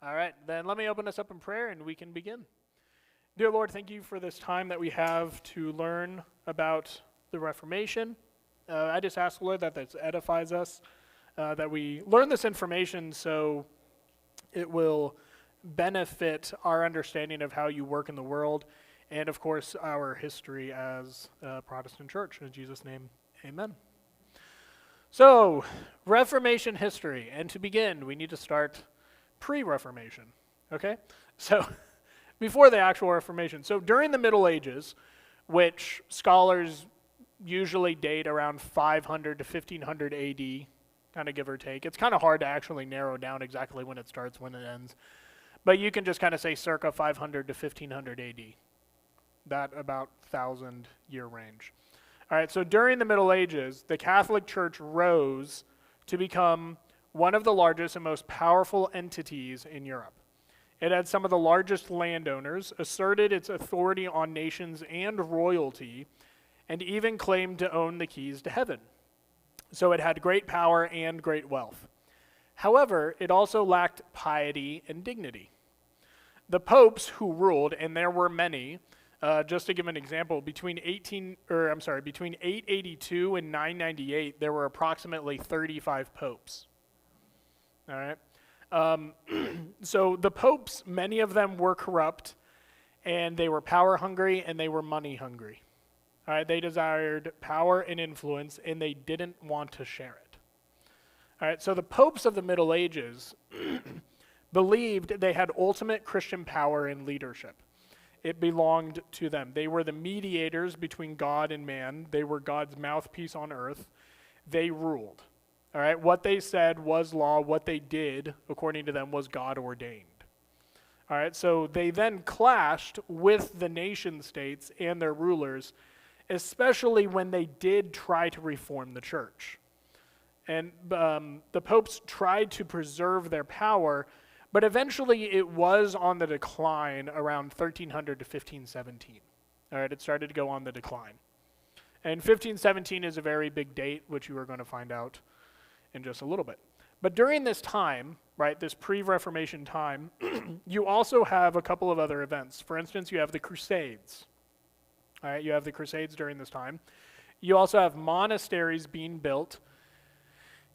All right, then let me open us up in prayer and we can begin. Dear Lord, thank you for this time that we have to learn about the Reformation. I just ask, Lord, that this edifies us, that we learn this information so it will benefit our understanding of how you work in the world and, of course, our history as a Protestant church. In Jesus' name, amen. So, Reformation history. And to begin, we need to start pre-Reformation, okay? So, before the actual Reformation. So, during the Middle Ages, which scholars usually date around 500 to 1500 AD, kind of give or take. It's kind of hard to actually narrow down exactly when it starts, when it ends. But you can just kind of say circa 500 to 1500 AD. That about 1,000-year range. All right, so during the Middle Ages, the Catholic Church rose to become one of the largest and most powerful entities in Europe. It had some of the largest landowners, asserted its authority on nations and royalty, and even claimed to own the keys to heaven. So it had great power and great wealth. However, it also lacked piety and dignity. The popes who ruled, and there were many, just to give an example, between 882 and 998, there were approximately 35 popes. All right. So the popes, many of them were corrupt, and they were power hungry, and they were money hungry. All right. They desired power and influence, and they didn't want to share it. All right. So the popes of the Middle Ages believed they had ultimate Christian power and leadership. It belonged to them. They were the mediators between God and man. They were God's mouthpiece on earth. They ruled. All right, what they said was law. What they did, according to them, was God ordained. All right, so they then clashed with the nation states and their rulers, especially when they did try to reform the church. And the popes tried to preserve their power, but eventually it was on the decline around 1300 to 1517. All right, it started to go on the decline. And 1517 is a very big date, which you are going to find out in just a little bit. But during this time, right, this pre-Reformation time, you also have a couple of other events. For instance, you have the Crusades. All right, you have the Crusades during this time. You also have monasteries being built,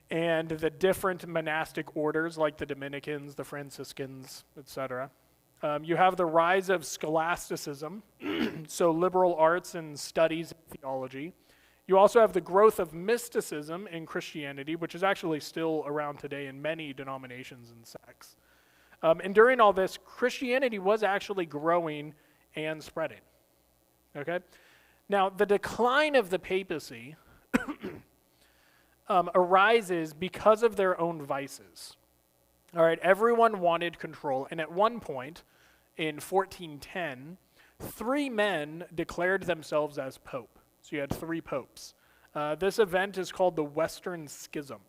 and the different monastic orders like the Dominicans, the Franciscans, etc. You have the rise of scholasticism, so liberal arts and studies of theology. You also have the growth of mysticism in Christianity, which is actually still around today in many denominations and sects. And during all this, Christianity was actually growing and spreading. Okay? Now, the decline of the papacy arises because of their own vices. All right, everyone wanted control, and at one point in 1410, 3 men declared themselves as pope. So you had 3 popes. This event is called the Western Schism.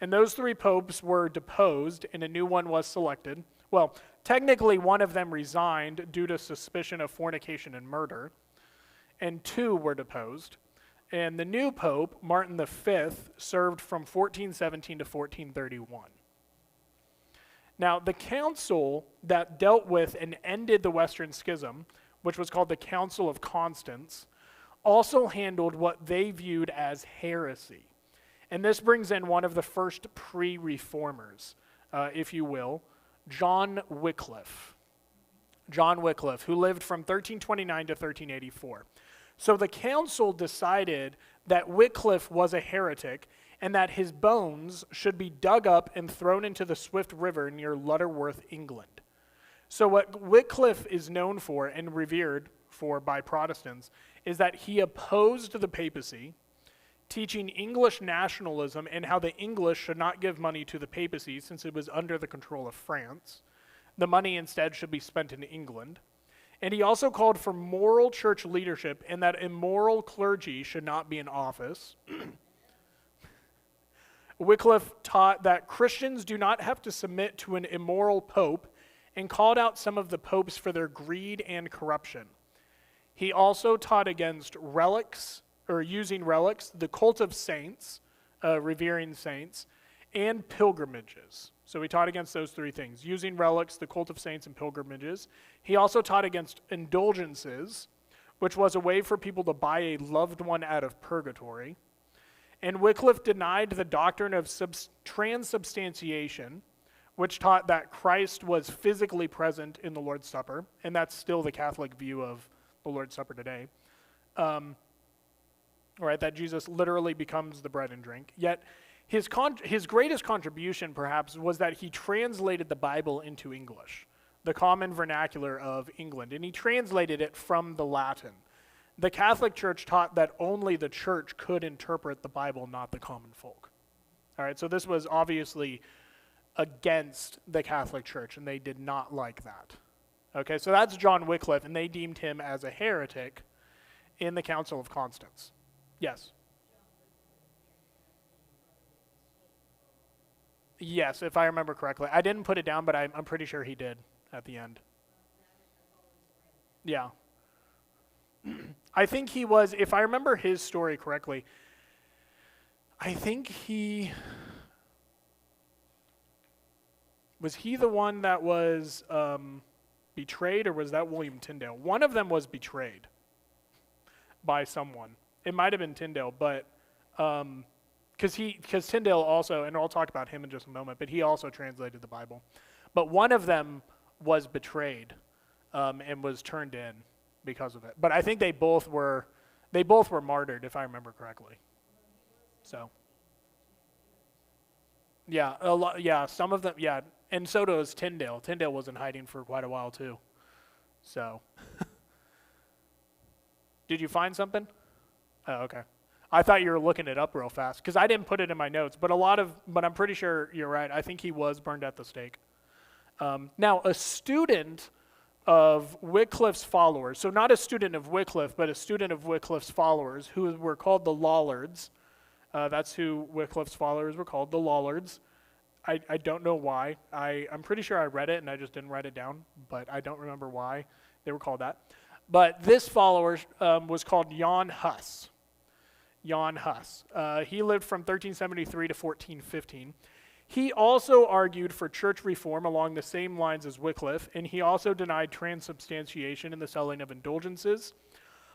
And those 3 popes were deposed, and a new one was selected. Well, technically one of them resigned due to suspicion of fornication and murder, and 2 were deposed. And the new pope, Martin V, served from 1417 to 1431. Now, the council that dealt with and ended the Western Schism, which was called the Council of Constance, also handled what they viewed as heresy. And this brings in one of the first pre-reformers, if you will, John Wycliffe. John Wycliffe, who lived from 1329 to 1384. So the council decided that Wycliffe was a heretic and that his bones should be dug up and thrown into the Swift River near Lutterworth, England. So what Wycliffe is known for and revered for by Protestants is that he opposed the papacy, teaching English nationalism and how the English should not give money to the papacy since it was under the control of France. The money instead should be spent in England. And he also called for moral church leadership and that immoral clergy should not be in office. Wycliffe taught that Christians do not have to submit to an immoral pope and called out some of the popes for their greed and corruption. He also taught against relics, or using relics, the cult of saints, revering saints, and pilgrimages. So he taught against those three things, using relics, the cult of saints, and pilgrimages. He also taught against indulgences, which was a way for people to buy a loved one out of purgatory. And Wycliffe denied the doctrine of transubstantiation, which taught that Christ was physically present in the Lord's Supper, and that's still the Catholic view of the Lord's Supper today. Right, that Jesus literally becomes the bread and drink. Yet his greatest contribution, perhaps, was that he translated the Bible into English, the common vernacular of England, and he translated it from the Latin. The Catholic Church taught that only the church could interpret the Bible, not the common folk. All right, so this was obviously against the Catholic Church, and they did not like that. Okay, so that's John Wycliffe, and they deemed him as a heretic in the Council of Constance. Yes? Yes, if I remember correctly. I didn't put it down, but I'm pretty sure he did at the end. Yeah. I think he was, if I remember his story correctly, I think was he the one that was betrayed, or was that William Tyndale? One of them was betrayed by someone. It might have been Tyndale, but because Tyndale also, and I'll talk about him in just a moment, but he also translated the Bible. But one of them was betrayed and was turned in because of it. But I think they both were martyred, if I remember correctly. So, yeah, some of them, yeah, and so does Tyndale. Tyndale was in hiding for quite a while too. So, did you find something? Oh, okay. I thought you were looking it up real fast because I didn't put it in my notes. But I'm pretty sure you're right. I think he was burned at the stake. Now, a student of Wycliffe's followers, so not a student of Wycliffe, but a student of Wycliffe's followers, who were called the Lollards. That's who Wycliffe's followers were called, the Lollards. I don't know why. I'm pretty sure I read it and I just didn't write it down, but I don't remember why they were called that. But this follower was called Jan Hus. Jan Hus. He lived from 1373 to 1415. He also argued for church reform along the same lines as Wycliffe, and he also denied transubstantiation and the selling of indulgences.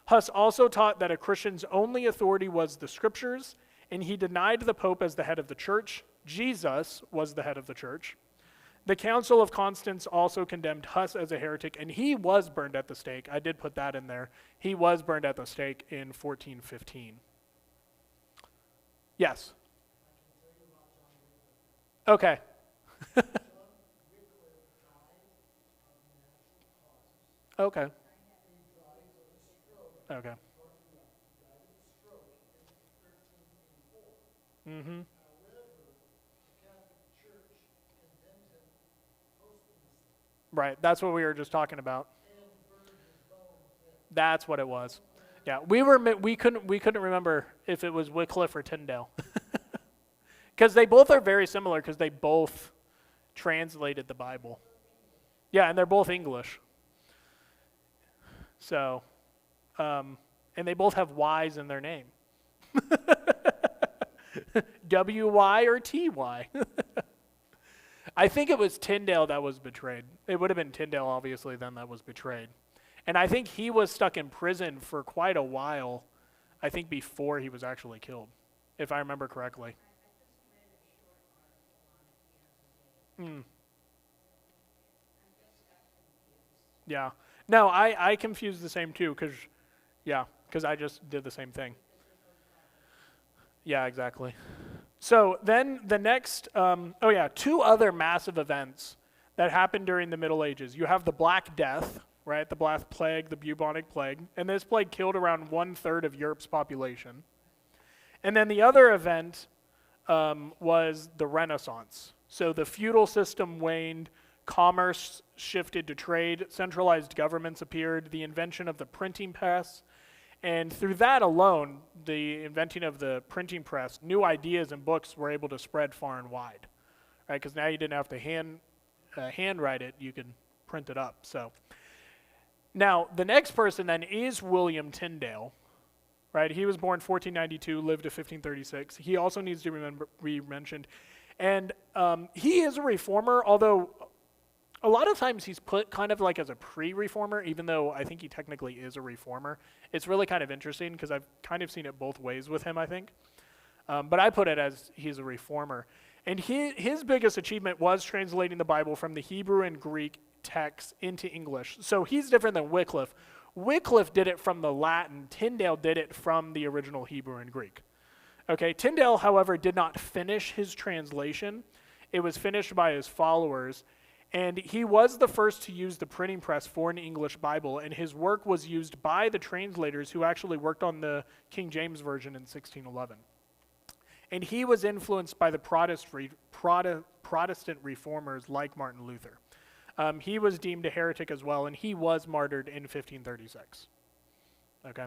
Hus also taught that a Christian's only authority was the scriptures, and he denied the Pope as the head of the church. Jesus was the head of the church. The Council of Constance also condemned Hus as a heretic, and he was burned at the stake. I did put that in there. He was burned at the stake in 1415. Yes? Okay. Okay. Okay. Mm-hmm. Right, that's what we were just talking about. That's what it was. Yeah, we couldn't remember if it was Wycliffe or Tyndale, because they both are very similar because they both translated the Bible. Yeah, and they're both English. So, and they both have Y's in their name. W-Y or T-Y. I think it was Tyndale that was betrayed. It would have been Tyndale, obviously, then that was betrayed. And I think he was stuck in prison for quite a while, I think before he was actually killed, if I remember correctly. Yeah. No, I confused the same too, because I just did the same thing. Yeah, exactly. So then the next, two other massive events that happened during the Middle Ages. You have the Black Death, right? The Black Plague, the bubonic plague. And this plague killed around 1/3 of Europe's population. And then the other event was the Renaissance. So the feudal system waned, commerce shifted to trade, centralized governments appeared, the invention of the printing press. And through that alone, the inventing of the printing press, new ideas and books were able to spread far and wide, right? Because now you didn't have to handwrite it, you could print it up. So now the next person then is William Tyndale, right? He was born 1492, lived to 1536. He also needs to be mentioned. And he is a reformer, although a lot of times he's put kind of like as a pre-reformer, even though I think he technically is a reformer. It's really kind of interesting because I've kind of seen it both ways with him, I think. But I put it as he's a reformer. And his biggest achievement was translating the Bible from the Hebrew and Greek texts into English. So he's different than Wycliffe. Wycliffe did it from the Latin. Tyndale did it from the original Hebrew and Greek. Okay, Tyndale, however, did not finish his translation. It was finished by his followers. And he was the first to use the printing press for an English Bible, and his work was used by the translators who actually worked on the King James Version in 1611. And he was influenced by the Protestant reformers like Martin Luther. He was deemed a heretic as well, and he was martyred in 1536. Okay?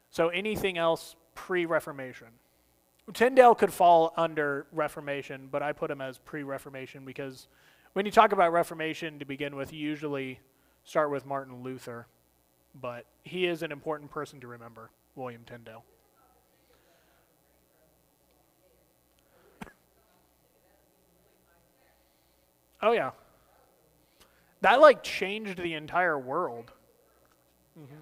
So anything else pre-Reformation? Tyndale could fall under Reformation, but I put him as pre-Reformation because when you talk about Reformation to begin with, you usually start with Martin Luther, but he is an important person to remember, William Tyndale. Oh yeah. That like changed the entire world. Mm-hmm.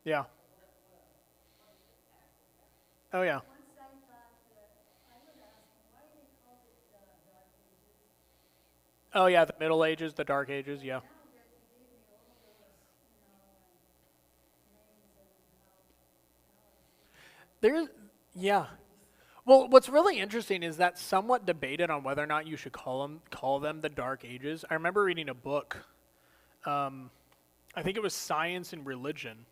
Yeah. Oh yeah. Oh yeah, the Middle Ages, the Dark Ages, yeah. There's, yeah. Well, what's really interesting is that somewhat debated on whether or not you should call them the Dark Ages. I remember reading a book. I think it was Science and Religion.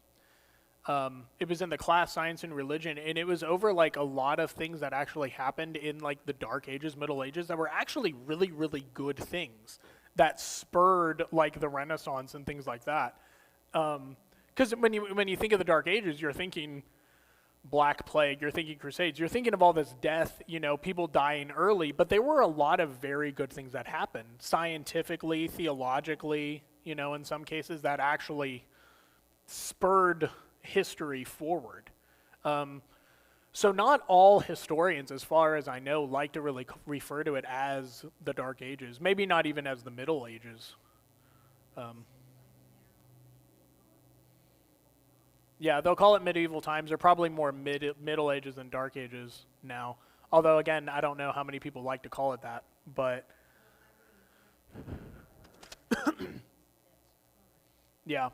It was in the class Science and Religion, and it was over like a lot of things that actually happened in like the Dark Ages, Middle Ages, that were actually really, really good things that spurred like the Renaissance and things like that. Because when you think of the Dark Ages, you're thinking Black Plague, you're thinking Crusades, you're thinking of all this death, people dying early, but there were a lot of very good things that happened scientifically, theologically, in some cases that actually spurred history forward. So not all historians, as far as I know, like to really refer to it as the Dark Ages, maybe not even as the Middle Ages. Yeah, they'll call it medieval times. They're probably more Middle Ages than Dark Ages now. Although, again, I don't know how many people like to call it that. But, yeah.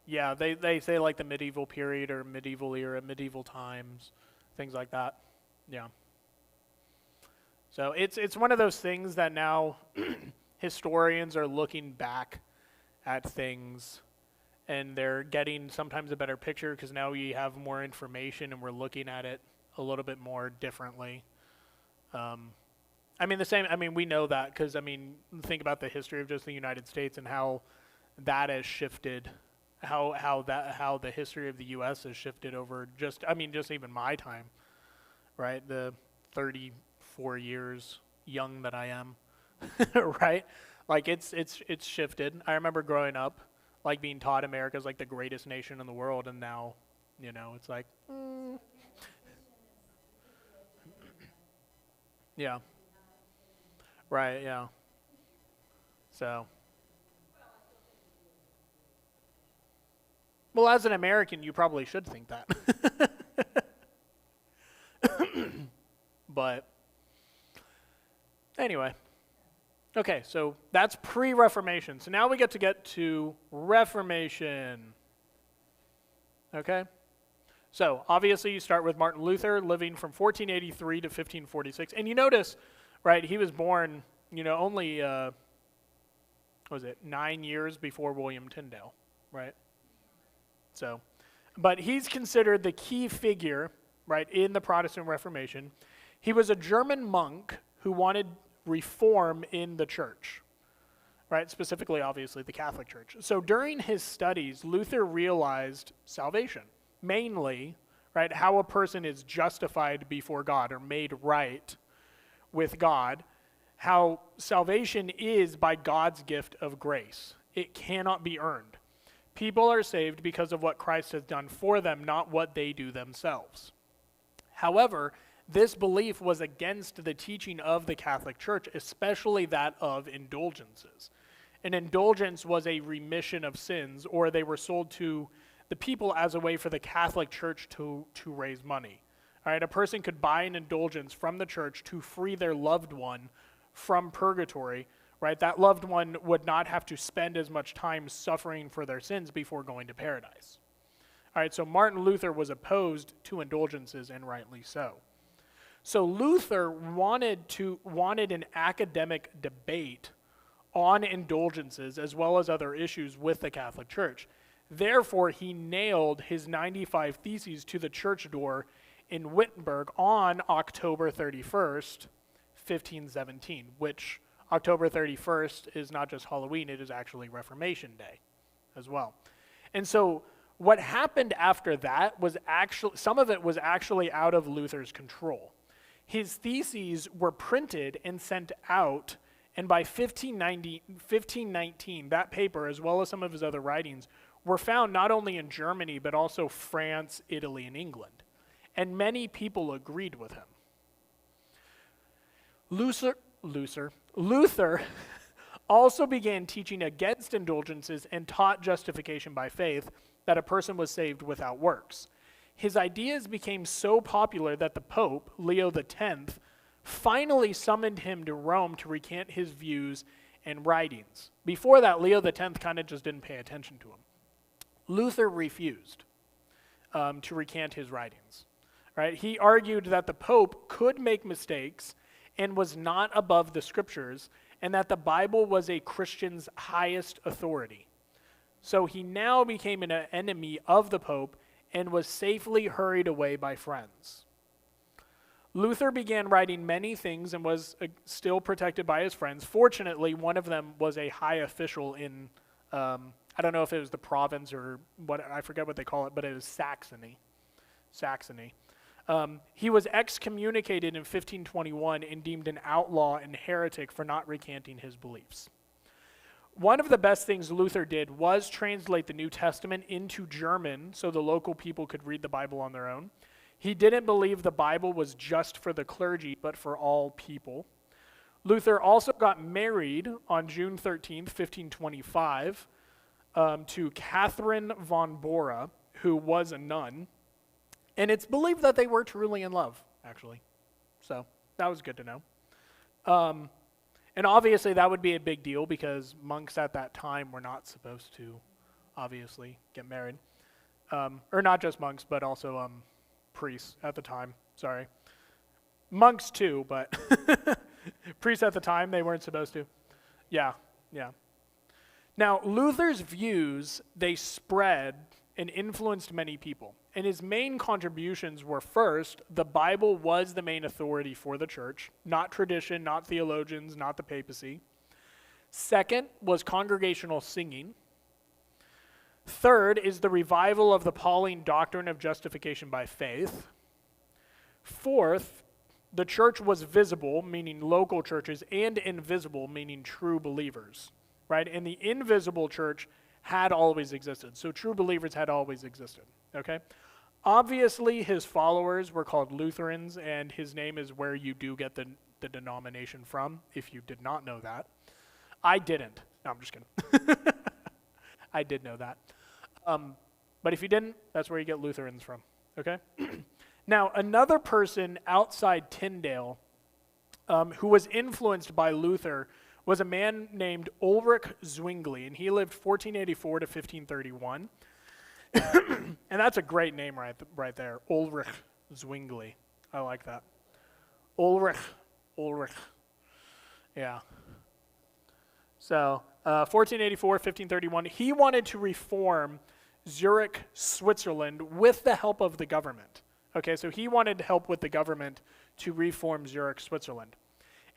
Yeah, they say like the medieval period or medieval era, medieval times, things like that. Yeah. So it's one of those things that now historians are looking back at things and they're getting sometimes a better picture because now we have more information and we're looking at it a little bit more differently. We know that because, think about the history of just the United States and how that has shifted, how the history of the U.S. has shifted over just even my time, right? The 34 years young that I am, right? Like it's shifted. I remember growing up, like being taught America's like the greatest nation in the world, and now, it's like, yeah, right, yeah. So, well, as an American, you probably should think that, but anyway. Okay, so that's pre-Reformation. So now we get to Reformation. Okay? So obviously you start with Martin Luther living from 1483 to 1546. And you notice, right, he was born, only, 9 years before William Tyndale, right? So, but he's considered the key figure, right, in the Protestant Reformation. He was a German monk who wanted reform in the church, right? Specifically, obviously, the Catholic Church. So during his studies, Luther realized salvation, mainly, right, how a person is justified before God or made right with God, how salvation is by God's gift of grace. It cannot be earned. People are saved because of what Christ has done for them, not what they do themselves. However, this belief was against the teaching of the Catholic Church, especially that of indulgences. An indulgence was a remission of sins, or they were sold to the people as a way for the Catholic Church to raise money. All right, a person could buy an indulgence from the church to free their loved one from purgatory, right? That loved one would not have to spend as much time suffering for their sins before going to paradise. All right, so Martin Luther was opposed to indulgences, and rightly so. So Luther wanted an academic debate on indulgences as well as other issues with the Catholic Church. Therefore, he nailed his 95 Theses to the church door in Wittenberg on October 31st, 1517, which October 31st is not just Halloween, it is actually Reformation Day as well. And so what happened after that was some of it was actually out of Luther's control. His theses were printed and sent out, and by 1519, that paper, as well as some of his other writings, were found not only in Germany, but also France, Italy, and England. And many people agreed with him. Luther also began teaching against indulgences and taught justification by faith, that a person was saved without works. His ideas became so popular that the Pope, Leo X, finally summoned him to Rome to recant his views and writings. Before that, Leo X kind of just didn't pay attention to him. Luther refused to recant his writings. Right? He argued that the Pope could make mistakes and was not above the Scriptures, and that the Bible was a Christian's highest authority. So he now became an enemy of the Pope and was safely hurried away by friends. Luther began writing many things and was still protected by his friends. Fortunately, one of them was a high official in, I don't know if it was the province or what, I forget what they call it, but it was Saxony. He was excommunicated in 1521 and deemed an outlaw and heretic for not recanting his beliefs. One of the best things Luther did was translate the New Testament into German so the local people could read the Bible on their own. He didn't believe the Bible was just for the clergy, but for all people. Luther also got married on June 13th, 1525, to Catherine von Bora, who was a nun. And it's believed that they were truly in love, actually. So that was good to know. And obviously that would be a big deal because monks at that time were not supposed to, obviously, get married. Or not just monks, but also priests at the time. Sorry. Monks too, but priests at the time, they weren't supposed to. Yeah. Now, Luther's views, they spread and influenced many people. And his main contributions were, first, the Bible was the main authority for the church, not tradition, not theologians, not the papacy. Second was congregational singing. Third is the revival of the Pauline doctrine of justification by faith. Fourth, the church was visible, meaning local churches, and invisible, meaning true believers, right? And the invisible church had always existed. So true believers had always existed, okay? Obviously, his followers were called Lutherans, and his name is where you do get the denomination from, if you did not know that. I didn't. No, I'm just kidding. I did know that. But if you didn't, that's where you get Lutherans from, okay? Now, another person outside Tyndale who was influenced by Luther was a man named Ulrich Zwingli, and he lived 1484 to 1531. And that's a great name right there, Ulrich Zwingli. I like that. Ulrich. Yeah. So, 1484, 1531, he wanted to reform Zurich, Switzerland with the help of the government. Okay, so he wanted help with the government to reform Zurich, Switzerland.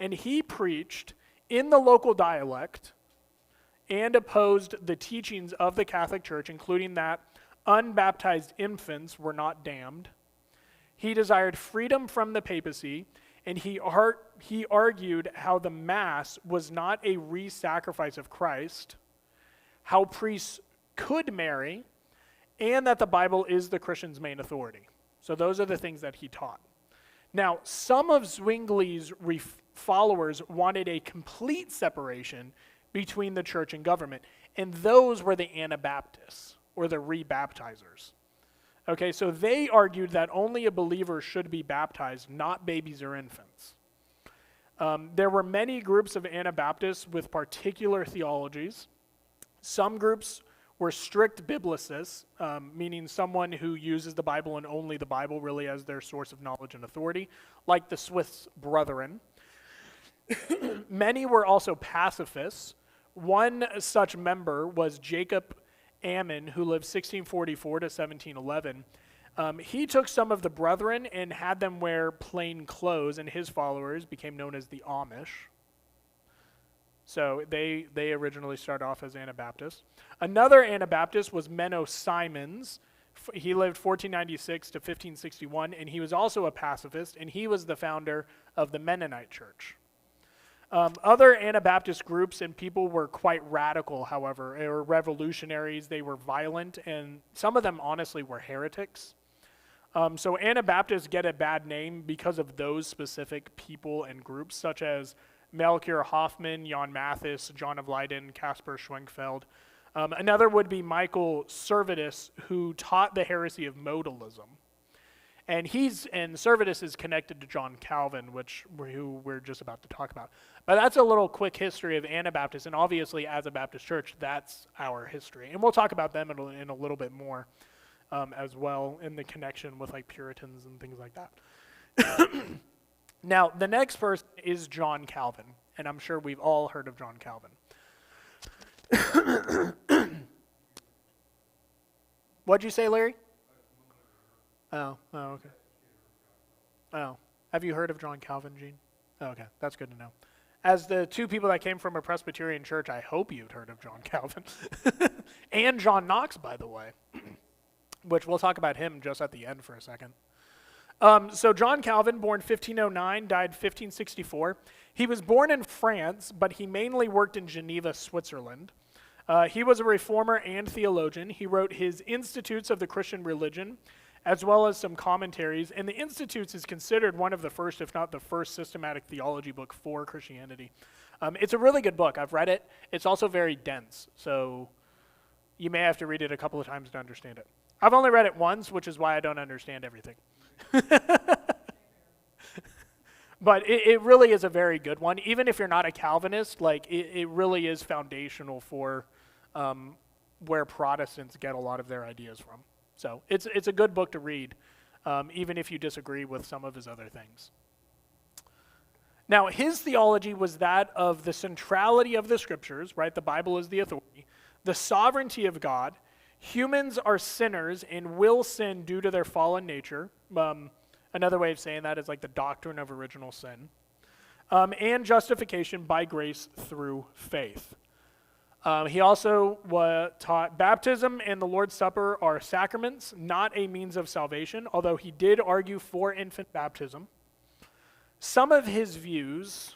And he preached in the local dialect and opposed the teachings of the Catholic Church, including that unbaptized infants were not damned. He desired freedom from the papacy, and he argued how the Mass was not a re-sacrifice of Christ, how priests could marry, and that the Bible is the Christian's main authority. So those are the things that he taught. Now, some of Zwingli's followers wanted a complete separation between the church and government, and those were the Anabaptists, or the rebaptizers. Okay, so they argued that only a believer should be baptized, not babies or infants. There were many groups of Anabaptists with particular theologies. Some groups were strict biblicists, meaning someone who uses the Bible and only the Bible really as their source of knowledge and authority, like the Swiss Brethren. Many were also pacifists. One such member was Jacob Ammon, who lived 1644 to 1711. He took some of the brethren and had them wear plain clothes, and his followers became known as the Amish. So they originally started off as Anabaptists. Another Anabaptist was Menno Simons. He lived 1496 to 1561, and he was also a pacifist, and he was the founder of the Mennonite Church. Other Anabaptist groups and people were quite radical, however. They were revolutionaries, they were violent, and some of them honestly were heretics. So Anabaptists get a bad name because of those specific people and groups, such as Melchior Hoffman, Jan Mathis, John of Leyden, Caspar Schwenkfeld. Another would be Michael Servetus, who taught the heresy of modalism. And Servetus is connected to John Calvin, who we're just about to talk about. But that's a little quick history of Anabaptists, and obviously as a Baptist church, that's our history. And we'll talk about them in a little bit more as well, in the connection with like Puritans and things like that. Now, the next person is John Calvin, and I'm sure we've all heard of John Calvin. What'd you say, Larry? Oh, okay. Oh, have you heard of John Calvin, Gene? Oh, okay, that's good to know. As the two people that came from a Presbyterian church, I hope you'd heard of John Calvin. And John Knox, by the way, which we'll talk about him just at the end for a second. So John Calvin, born 1509, died 1564. He was born in France, but he mainly worked in Geneva, Switzerland. He was a reformer and theologian. He wrote his Institutes of the Christian Religion, as well as some commentaries. And the Institutes is considered one of the first, if not the first, systematic theology book for Christianity. It's a really good book. I've read it. It's also very dense, so you may have to read it a couple of times to understand it. I've only read it once, which is why I don't understand everything. But it really is a very good one. Even if you're not a Calvinist, like it really is foundational for where Protestants get a lot of their ideas from. So it's a good book to read, even if you disagree with some of his other things. Now, his theology was that of the centrality of the scriptures, right? The Bible is the authority, the sovereignty of God. Humans are sinners and will sin due to their fallen nature. Another way of saying that is like the doctrine of original sin. And justification by grace through faith. He also taught baptism and the Lord's Supper are sacraments, not a means of salvation, although he did argue for infant baptism. Some of his views,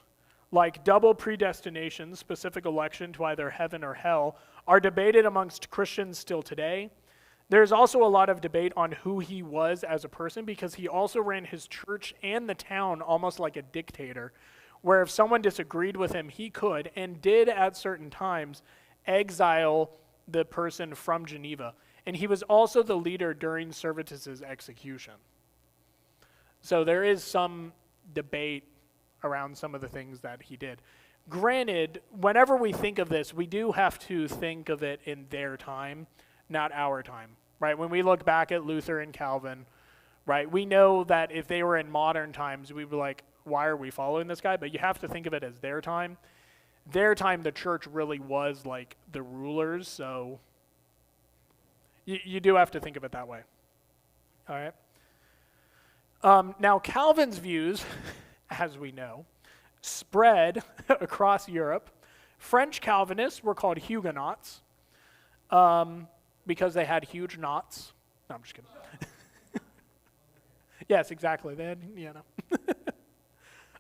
like double predestination, specific election to either heaven or hell, are debated amongst Christians still today. There's also a lot of debate on who he was as a person, because he also ran his church and the town almost like a dictator, where if someone disagreed with him, he could, and did at certain times, exile the person from Geneva. And he was also the leader during Servetus's execution. So there is some debate around some of the things that he did. Granted, whenever we think of this, we do have to think of it in their time, not our time, right? When we look back at Luther and Calvin, right, we know that if they were in modern times, we'd be like, why are we following this guy? But you have to think of it as their time. Their time, the church really was like the rulers, so you do have to think of it that way. All right. Now, Calvin's views, as we know, spread across Europe. French Calvinists were called Huguenots because they had huge knots. No, I'm just kidding. Yes, exactly. They had,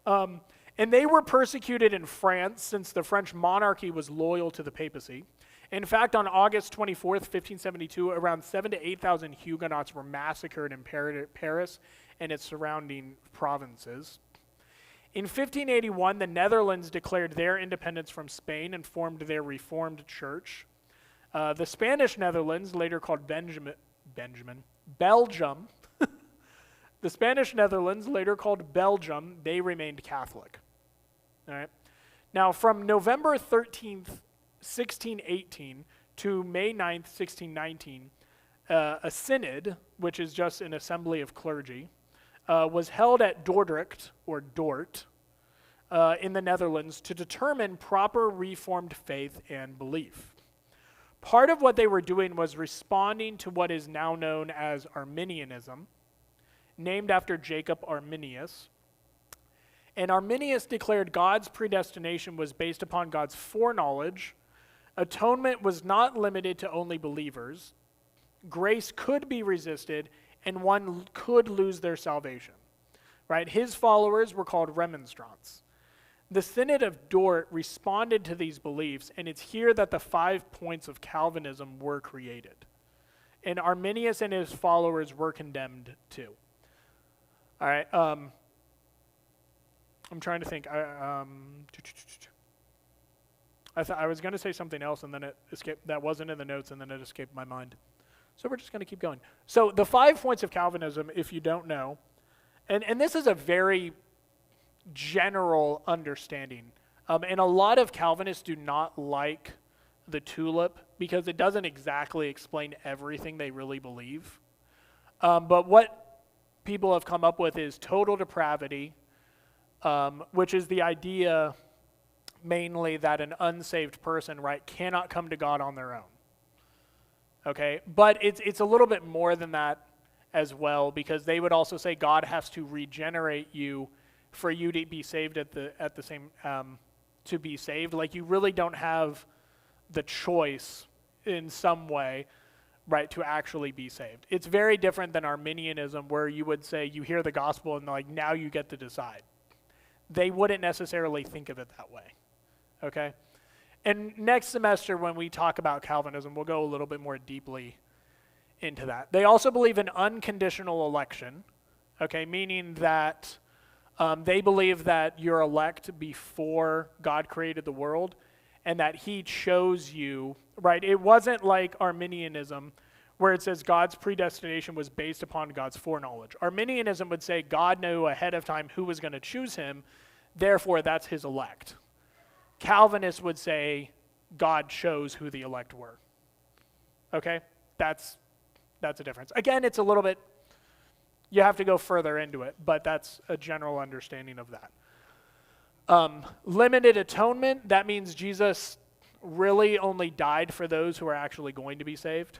And they were persecuted in France since the French monarchy was loyal to the papacy. In fact, on August 24th, 1572, around 7,000 to 8,000 Huguenots were massacred in Paris and its surrounding provinces. In 1581, the Netherlands declared their independence from Spain and formed their Reformed Church. The Spanish Netherlands, later called Belgium, the Spanish Netherlands, later called Belgium, they remained Catholic. All right. Now, from November 13th, 1618 to May 9th, 1619, a synod, which is just an assembly of clergy, was held at Dordrecht, or Dort, in the Netherlands to determine proper Reformed faith and belief. Part of what they were doing was responding to what is now known as Arminianism, named after Jacob Arminius. And Arminius declared God's predestination was based upon God's foreknowledge. Atonement was not limited to only believers. Grace could be resisted, and one could lose their salvation. Right? His followers were called remonstrants. The Synod of Dort responded to these beliefs, and it's here that the 5 points of Calvinism were created. And Arminius and his followers were condemned too. All right. I'm trying to think. I was going to say something else, and then it escaped. That wasn't in the notes, and then it escaped my mind. So we're just going to keep going. So the 5 points of Calvinism, if you don't know, and this is a very general understanding. And a lot of Calvinists do not like the tulip because it doesn't exactly explain everything they really believe. But what people have come up with is total depravity, which is the idea mainly that an unsaved person, right, cannot come to God on their own. Okay, but it's a little bit more than that as well, because they would also say God has to regenerate you for you to be saved at the same to be saved. Like, you really don't have the choice in some way, right, to actually be saved. It's very different than Arminianism, where you would say you hear the gospel and like now you get to decide. They wouldn't necessarily think of it that way. Okay? And next semester when we talk about Calvinism, we'll go a little bit more deeply into that. They also believe in unconditional election, okay, meaning that they believe that you're elect before God created the world and that he chose you, right? It wasn't like Arminianism where it says God's predestination was based upon God's foreknowledge. Arminianism would say God knew ahead of time who was going to choose him, therefore that's his elect. Calvinists would say God chose who the elect were. Okay? That's a difference. Again, it's a little bit, you have to go further into it, but that's a general understanding of that. Limited atonement, that means Jesus really only died for those who are actually going to be saved.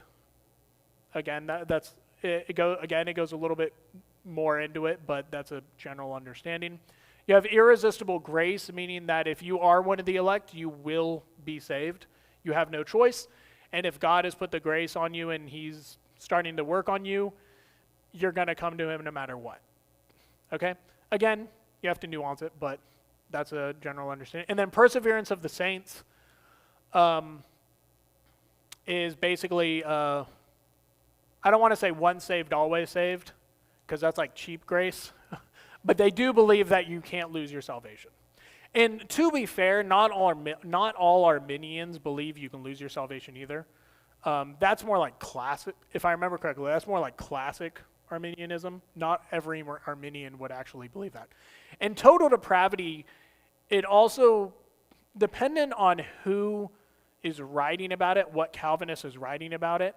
Again, it goes a little bit more into it, but that's a general understanding. You have irresistible grace, meaning that if you are one of the elect, you will be saved. You have no choice. And if God has put the grace on you and he's starting to work on you, you're going to come to him no matter what. Okay? Again, you have to nuance it, but that's a general understanding. And then perseverance of the saints is basically, I don't want to say once saved, always saved, because that's like cheap grace. But they do believe that you can't lose your salvation. And to be fair, not all Arminians believe you can lose your salvation either. That's more like classic, if I remember correctly, that's more like classic Arminianism. Not every Arminian would actually believe that. And total depravity, it also, dependent on who is writing about it, what Calvinist is writing about it,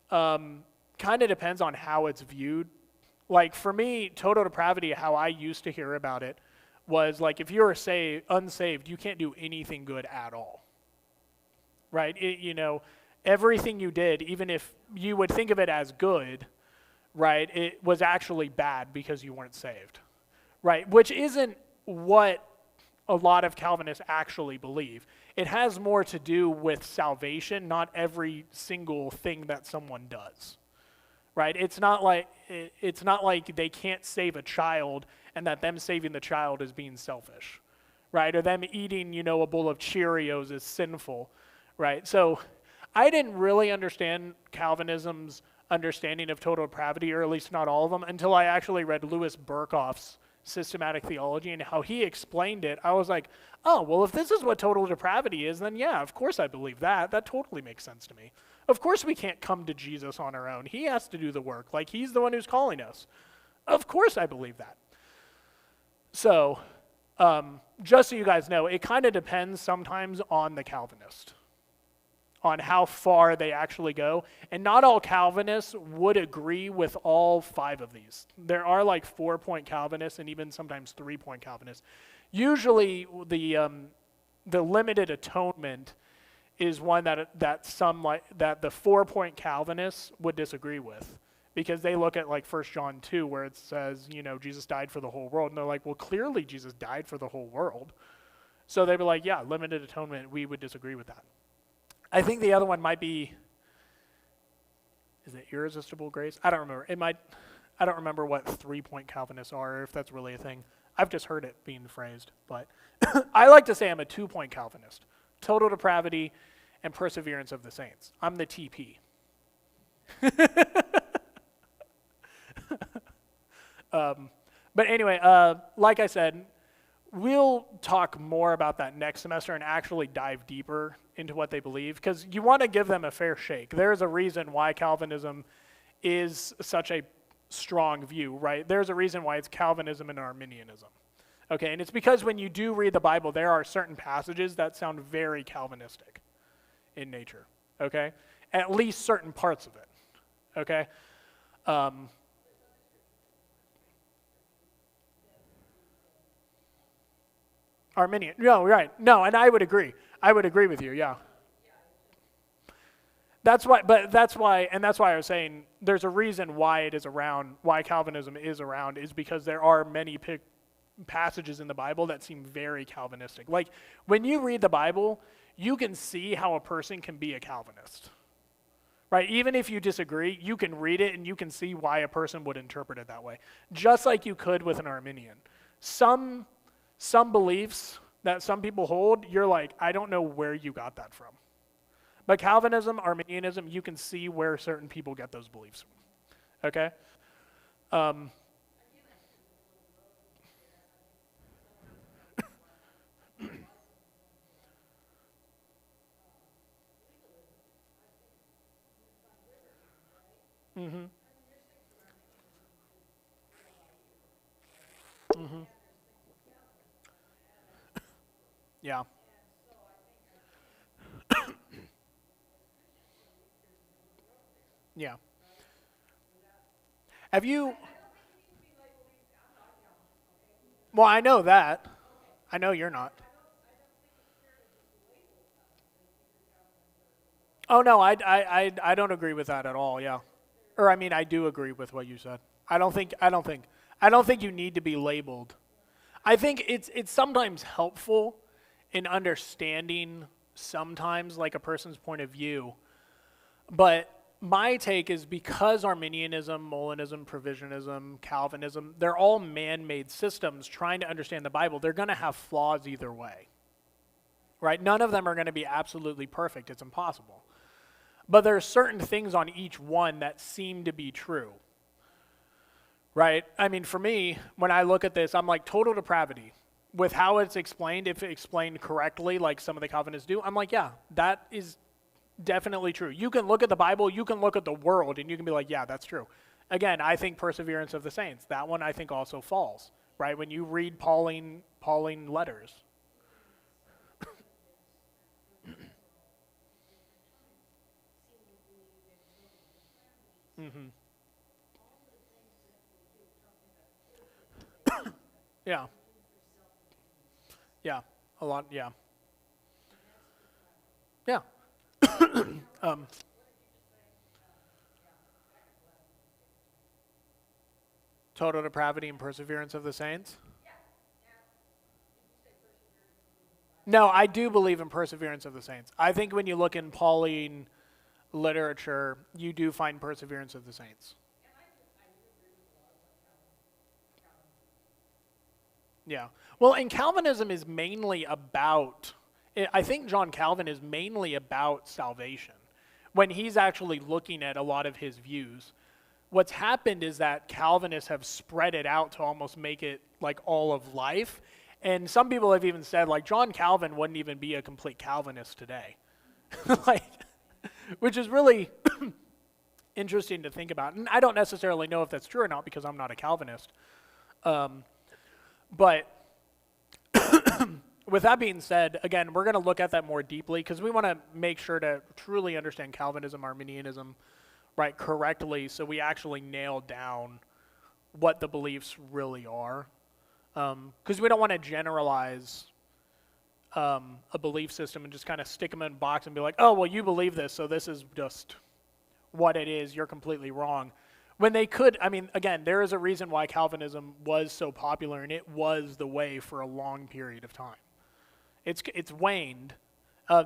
kind of depends on how it's viewed. Like for me, total depravity, how I used to hear about it, was like if you're unsaved, you can't do anything good at all. Right? Everything you did, even if you would think of it as good, right, it was actually bad because you weren't saved. Right? Which isn't what a lot of Calvinists actually believe. It has more to do with salvation, not every single thing that someone does. right? It's not like they can't save a child and that them saving the child is being selfish, right? Or them eating, a bowl of Cheerios is sinful, right? So I didn't really understand Calvinism's understanding of total depravity, or at least not all of them, until I actually read Louis Berkhof's Systematic Theology and how he explained it. I was like, oh, well, if this is what total depravity is, then yeah, of course I believe that. That totally makes sense to me. Of course we can't come to Jesus on our own. He has to do the work. Like, he's the one who's calling us. Of course I believe that. So, just so you guys know, it kind of depends sometimes on the Calvinist, on how far they actually go. And not all Calvinists would agree with all 5 of these. There are like 4-point Calvinists and even sometimes 3-point Calvinists. Usually the limited atonement is one that the 4-point Calvinists would disagree with, because they look at like 1 John 2 where it says, Jesus died for the whole world. And they're like, well, clearly Jesus died for the whole world. So they'd be like, yeah, limited atonement, we would disagree with that. I think the other one might be, is it irresistible grace? I don't remember. I don't remember what 3-point Calvinists are, or if that's really a thing. I've just heard it being phrased, but I like to say I'm a 2-point Calvinist. Total depravity and perseverance of the saints. I'm the TP. But anyway, like I said, we'll talk more about that next semester and actually dive deeper into what they believe, because you want to give them a fair shake. There's a reason why Calvinism is such a strong view, right? There's a reason why it's Calvinism and Arminianism. Okay, and it's because when you do read the Bible, there are certain passages that sound very Calvinistic in nature, okay? At least certain parts of it, okay? Arminian, no, right. No, and I would agree. I would agree with you, yeah. That's why I was saying there's a reason why it is around, why Calvinism is around, is because there are many passages in the Bible that seem very Calvinistic. Like, when you read the Bible, you can see how a person can be a Calvinist, right? Even if you disagree, you can read it and you can see why a person would interpret it that way, just like you could with an Arminian. Some beliefs that some people hold, you're like, I don't know where you got that from. But Calvinism, Arminianism, you can see where certain people get those beliefs from. Okay? Mm-hmm. Mm-hmm. Yeah. Yeah. Have you? Well, I know that. I know you're not. Oh no, I don't agree with that at all. Yeah, or I mean, I do agree with what you said. I don't think you need to be labeled. I think it's sometimes helpful in understanding sometimes like a person's point of view, but my take is because Arminianism, Molinism, Provisionism, Calvinism, they're all man-made systems trying to understand the Bible. They're going to have flaws either way, right? None of them are going to be absolutely perfect. It's impossible. But there are certain things on each one that seem to be true, right? I mean, for me, when I look at this, I'm like, total depravity. With how it's explained, if it's explained correctly, like some of the Calvinists do, I'm like, yeah, that is definitely true. You can look at the Bible, you can look at the world, and you can be like, yeah, that's true. Again, I think perseverance of the saints, that one I think also falls, right? When you read Pauline letters. Mm-hmm. Yeah. Yeah. A lot, yeah. Yeah. um, Total depravity and perseverance of the saints? No, I do believe in perseverance of the saints. I think when you look in Pauline literature, you do find perseverance of the saints. Yeah. Well, and Calvinism is mainly about, I think John Calvin is mainly about salvation. When he's actually looking at a lot of his views, what's happened is that Calvinists have spread it out to almost make it like all of life. And some people have even said, like, John Calvin wouldn't even be a complete Calvinist today. Like, which is really interesting to think about. And I don't necessarily know if that's true or not because I'm not a Calvinist. But with that being said, again, we're going to look at that more deeply because we want to make sure to truly understand Calvinism, Arminianism, right, correctly, so we actually nail down what the beliefs really are. Because we don't want to generalize a belief system and just kind of stick them in a box and be like, oh, well, you believe this, so this is just what it is. You're completely wrong. When they could, I mean, again, there is a reason why Calvinism was so popular, and it was the way for a long period of time. It's waned.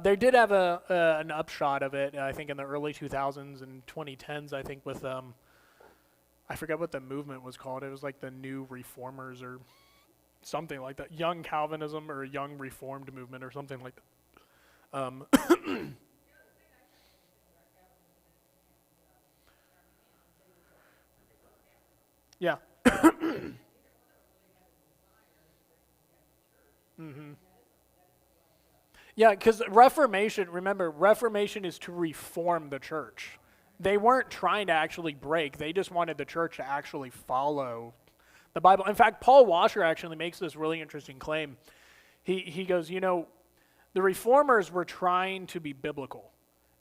They did have an upshot of it, I think, in the early 2000s and 2010s, I think, with, I forget what the movement was called. It was like the New Reformers or something like that. Young Calvinism or Young Reformed movement or something like that. Yeah. Mm-hmm. Yeah, because Reformation, remember, Reformation is to reform the church. They weren't trying to actually break. They just wanted the church to actually follow the Bible. In fact, Paul Washer actually makes this really interesting claim. He goes, you know, the reformers were trying to be biblical.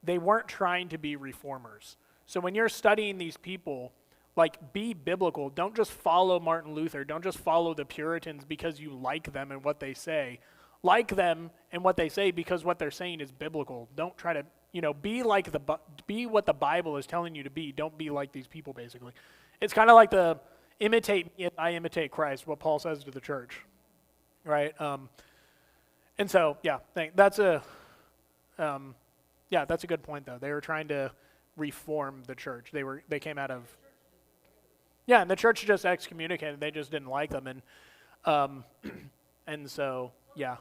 They weren't trying to be reformers. So when you're studying these people, like, be biblical. Don't just follow Martin Luther. Don't just follow the Puritans because you like them and what they say. Like them and what they say because what they're saying is biblical. Don't try to, you know, be what the Bible is telling you to be. Don't be like these people, basically. It's kind of like the imitate me as I imitate Christ, what Paul says to the church, right? And so, yeah, that's a good point, though. They were trying to reform the church. They came out of, yeah, and the church just excommunicated. They just didn't like them, and so, yeah.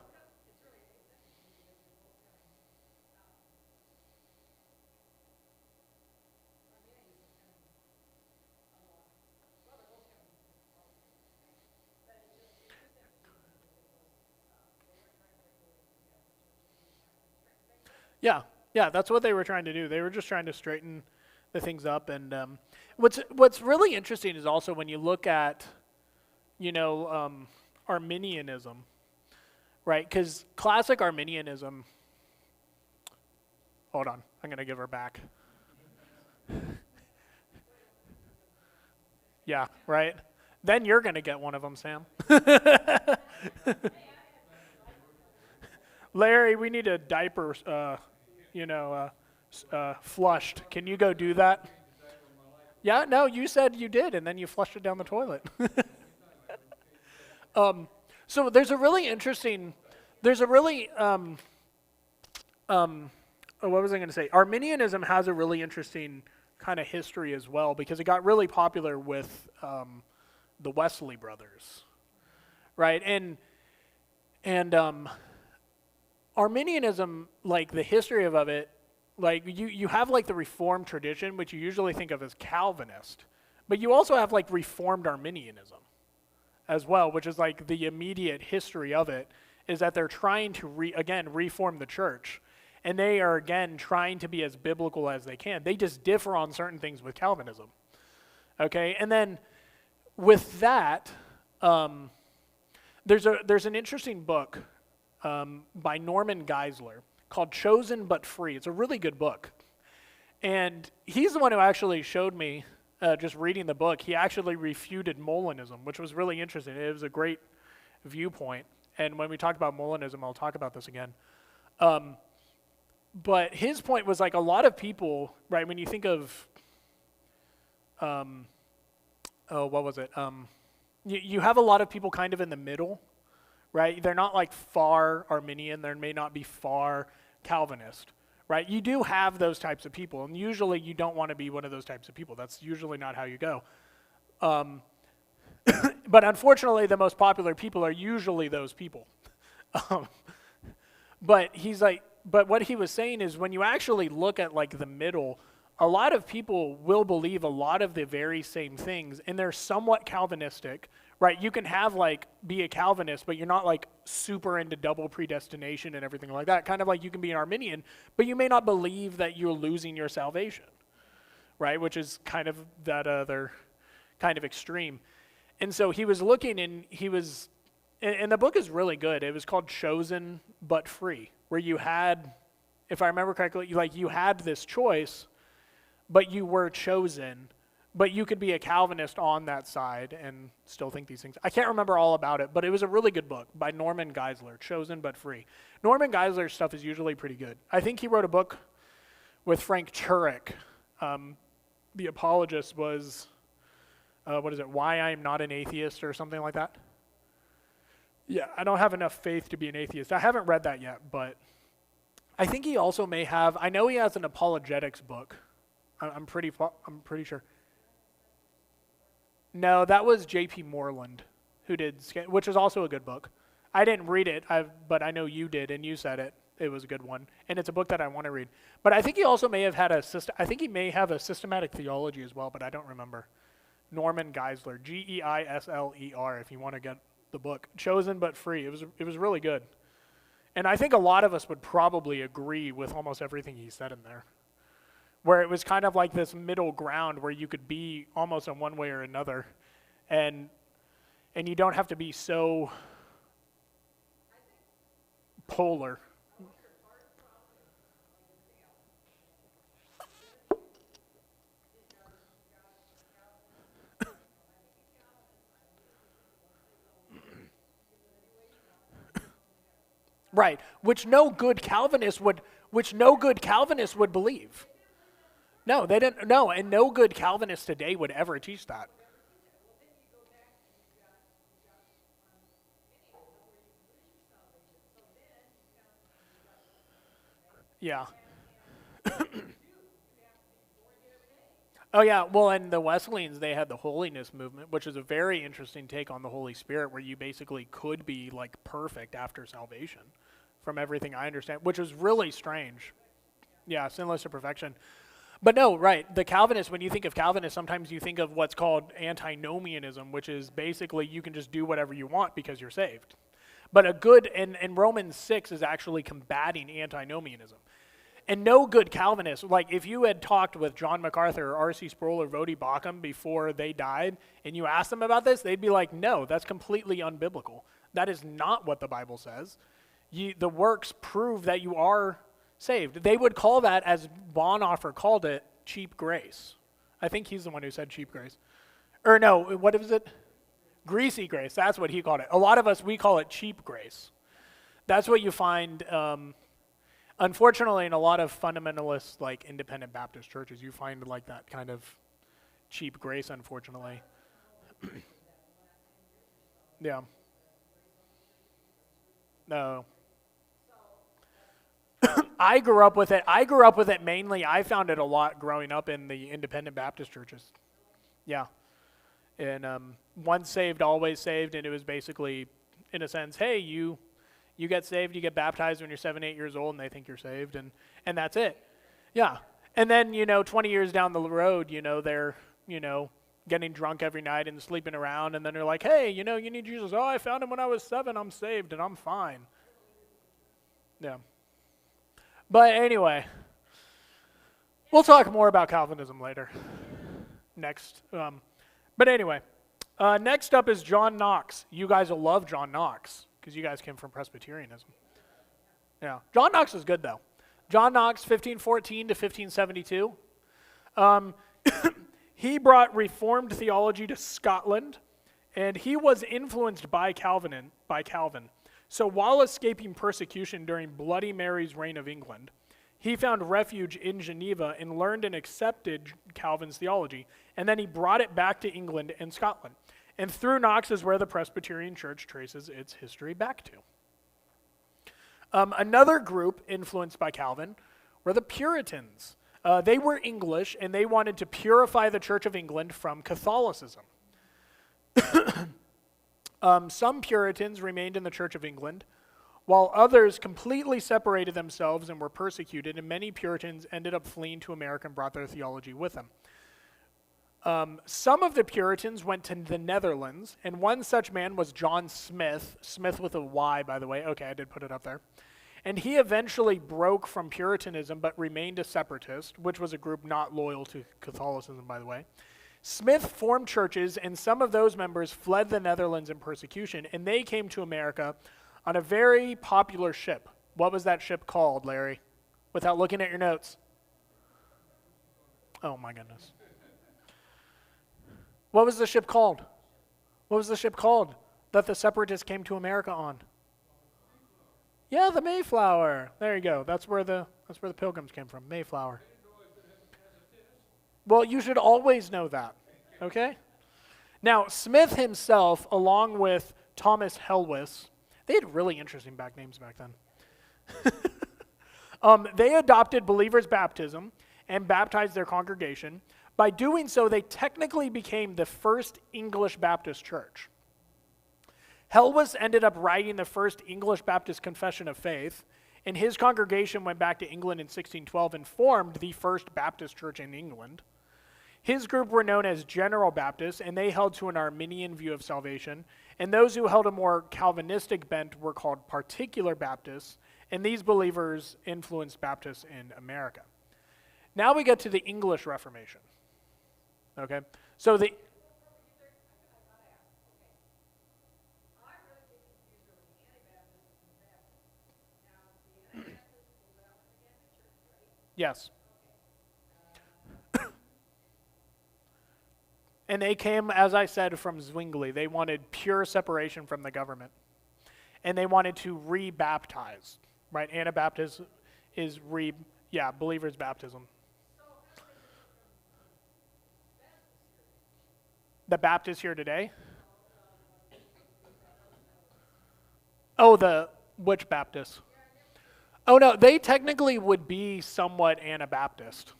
Yeah, that's what they were trying to do. They were just trying to straighten the things up. And what's really interesting is also when you look at, you know, Arminianism, right? Because classic Arminianism. Hold on, I'm gonna give her back. Yeah, right. Then you're gonna get one of them, Sam. Larry, we need a diaper, flushed. Can you go do that? Yeah, no, you said you did, and then you flushed it down the toilet. So there's a really, what was I going to say? Arminianism has a really interesting kind of history as well because it got really popular with the Wesley brothers, right? And Arminianism, like the history of it, like you have like the Reformed tradition, which you usually think of as Calvinist, but you also have like Reformed Arminianism as well, which is like the immediate history of it, is that they're trying to reform the church. And they are, again, trying to be as biblical as they can. They just differ on certain things with Calvinism. Okay, and then with that, there's an interesting book by Norman Geisler called Chosen But Free. It's a really good book. And he's the one who actually showed me, just reading the book, he actually refuted Molinism, which was really interesting. It was a great viewpoint. And when we talk about Molinism, I'll talk about this again. But his point was like a lot of people, right, when you think of, you have a lot of people kind of in the middle, right? They're not like far Arminian, they may not be far Calvinist, right? You do have those types of people, and usually you don't want to be one of those types of people. That's usually not how you go. But unfortunately, the most popular people are usually those people. Um, but what he was saying is when you actually look at like the middle, a lot of people will believe a lot of the very same things, and they're somewhat Calvinistic, right? You can be a Calvinist, but you're not like super into double predestination and everything like that. Kind of like you can be an Arminian, but you may not believe that you're losing your salvation, right? Which is kind of that other kind of extreme. And so he was looking, and and the book is really good. It was called Chosen But Free, where you had, if I remember correctly, you had this choice, but you were chosen, but you could be a Calvinist on that side and still think these things. I can't remember all about it, but it was a really good book by Norman Geisler, Chosen But Free. Norman Geisler's stuff is usually pretty good. I think he wrote a book with Frank Turek. The apologist was, Why I'm Not an Atheist or something like that. Yeah, I don't have enough faith to be an atheist. I haven't read that yet, but I think he also may have, I know he has an apologetics book. I'm pretty sure. No, that was J.P. Moreland who did, which is also a good book. I didn't read it, but I know you did, and you said it was a good one, and it's a book that I want to read. But I think he also may have had I think he may have a systematic theology as well, but I don't remember. Norman Geisler, Geisler, if you want to get the book, Chosen But Free. It was really good. And I think a lot of us would probably agree with almost everything he said in there, where it was kind of like this middle ground where you could be almost in one way or another, and you don't have to be so polar. Right, which no good Calvinist would believe. No, they didn't. No, and no good Calvinist today would ever teach that. Yeah. Oh yeah, well, and the Wesleyans, they had the holiness movement, which is a very interesting take on the Holy Spirit, where you basically could be like perfect after salvation, from everything I understand, which is really strange. Yeah, sinless to perfection. But no, right, the Calvinists, when you think of Calvinists, sometimes you think of what's called antinomianism, which is basically you can just do whatever you want because you're saved. But and Romans 6 is actually combating antinomianism. And no good Calvinist, like if you had talked with John MacArthur or R.C. Sproul or Voddie Baucham before they died, and you asked them about this, they'd be like, no, that's completely unbiblical. That is not what the Bible says. The works prove that you are saved. They would call that, as Bonhoeffer called it, cheap grace. I think he's the one who said cheap grace. Or no, what was it? Greasy grace, that's what he called it. A lot of us, we call it cheap grace. That's what you find, unfortunately, in a lot of fundamentalist, like independent Baptist churches, you find like that kind of cheap grace, unfortunately. Yeah. No. I grew up with it mainly. I found it a lot growing up in the independent Baptist churches. Yeah. And once saved, always saved, and it was basically, in a sense, hey, you get saved, you get baptized when you're 7, 8 years old, and they think you're saved, and that's it. Yeah. And then, 20 years down the road, they're, getting drunk every night and sleeping around, and then they're like, hey, you need Jesus. Oh, I found him when I was 7, I'm saved, and I'm fine. Yeah. But anyway, we'll talk more about Calvinism later. Next. But anyway, next up is John Knox. You guys will love John Knox, because you guys came from Presbyterianism. Yeah. John Knox is good, though. John Knox, 1514 to 1572. He brought Reformed theology to Scotland, and he was influenced by Calvin. So while escaping persecution during Bloody Mary's reign of England, he found refuge in Geneva and learned and accepted Calvin's theology, and then he brought it back to England and Scotland. And through Knox is where the Presbyterian Church traces its history back to. Another group influenced by Calvin were the Puritans. They were English, and they wanted to purify the Church of England from Catholicism. Some Puritans remained in the Church of England, while others completely separated themselves and were persecuted, and many Puritans ended up fleeing to America and brought their theology with them. Some of the Puritans went to the Netherlands, and one such man was John Smith, Smith with a Y, by the way. Okay, I did put it up there. And he eventually broke from Puritanism, but remained a separatist, which was a group not loyal to Catholicism, by the way. Smith formed churches, and some of those members fled the Netherlands in persecution, and they came to America on a very popular ship. What was that ship called, Larry? Without looking at your notes. Oh, my goodness. What was the ship called? What was the ship called that the separatists came to America on? Yeah, the Mayflower. There you go. That's where the Pilgrims came from, Mayflower. Well, you should always know that, okay? Now, Smith himself, along with Thomas Helwys, they had really interesting back names back then. They adopted believers' baptism and baptized their congregation. By doing so, they technically became the first English Baptist church. Helwys ended up writing the first English Baptist Confession of Faith, and his congregation went back to England in 1612 and formed the first Baptist church in England. His group were known as General Baptists, and they held to an Arminian view of salvation, and those who held a more Calvinistic bent were called Particular Baptists, and these believers influenced Baptists in America. Now we get to the English Reformation. Okay, so the yes. And they came, as I said, from Zwingli. They wanted pure separation from the government. And they wanted to re-baptize, right? Anabaptist is believer's baptism. The Baptists here today? Oh, which Baptists? Oh, no, they technically would be somewhat Anabaptist.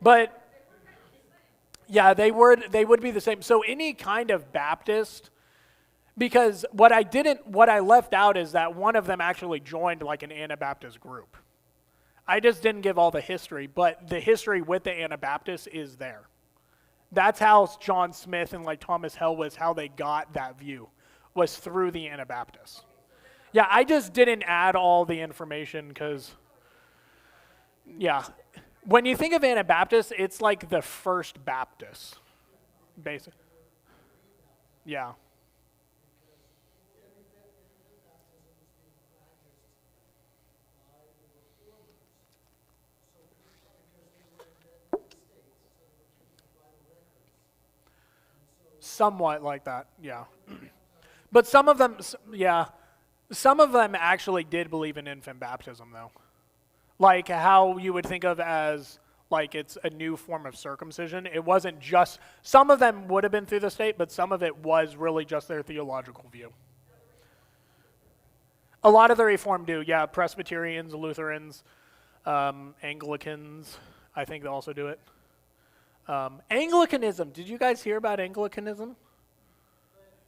But yeah, they would be the same. So any kind of Baptist, because what I left out is that one of them actually joined like an Anabaptist group. I just didn't give all the history, but the history with the Anabaptists is there. That's how John Smith and like Thomas Helwys, how they got that view, was through the Anabaptists. Yeah, I just didn't add all the information because, yeah. When you think of Anabaptists, it's like the first Baptist, basically. Yeah. Somewhat like that, yeah. But some of them actually did believe in infant baptism, though. Like how you would think of as like it's a new form of circumcision. It wasn't just, some of them would have been through the state, but some of it was really just their theological view. A lot of the Reformed do, yeah. Presbyterians, Lutherans, Anglicans, I think they also do it. Anglicanism, did you guys hear about Anglicanism?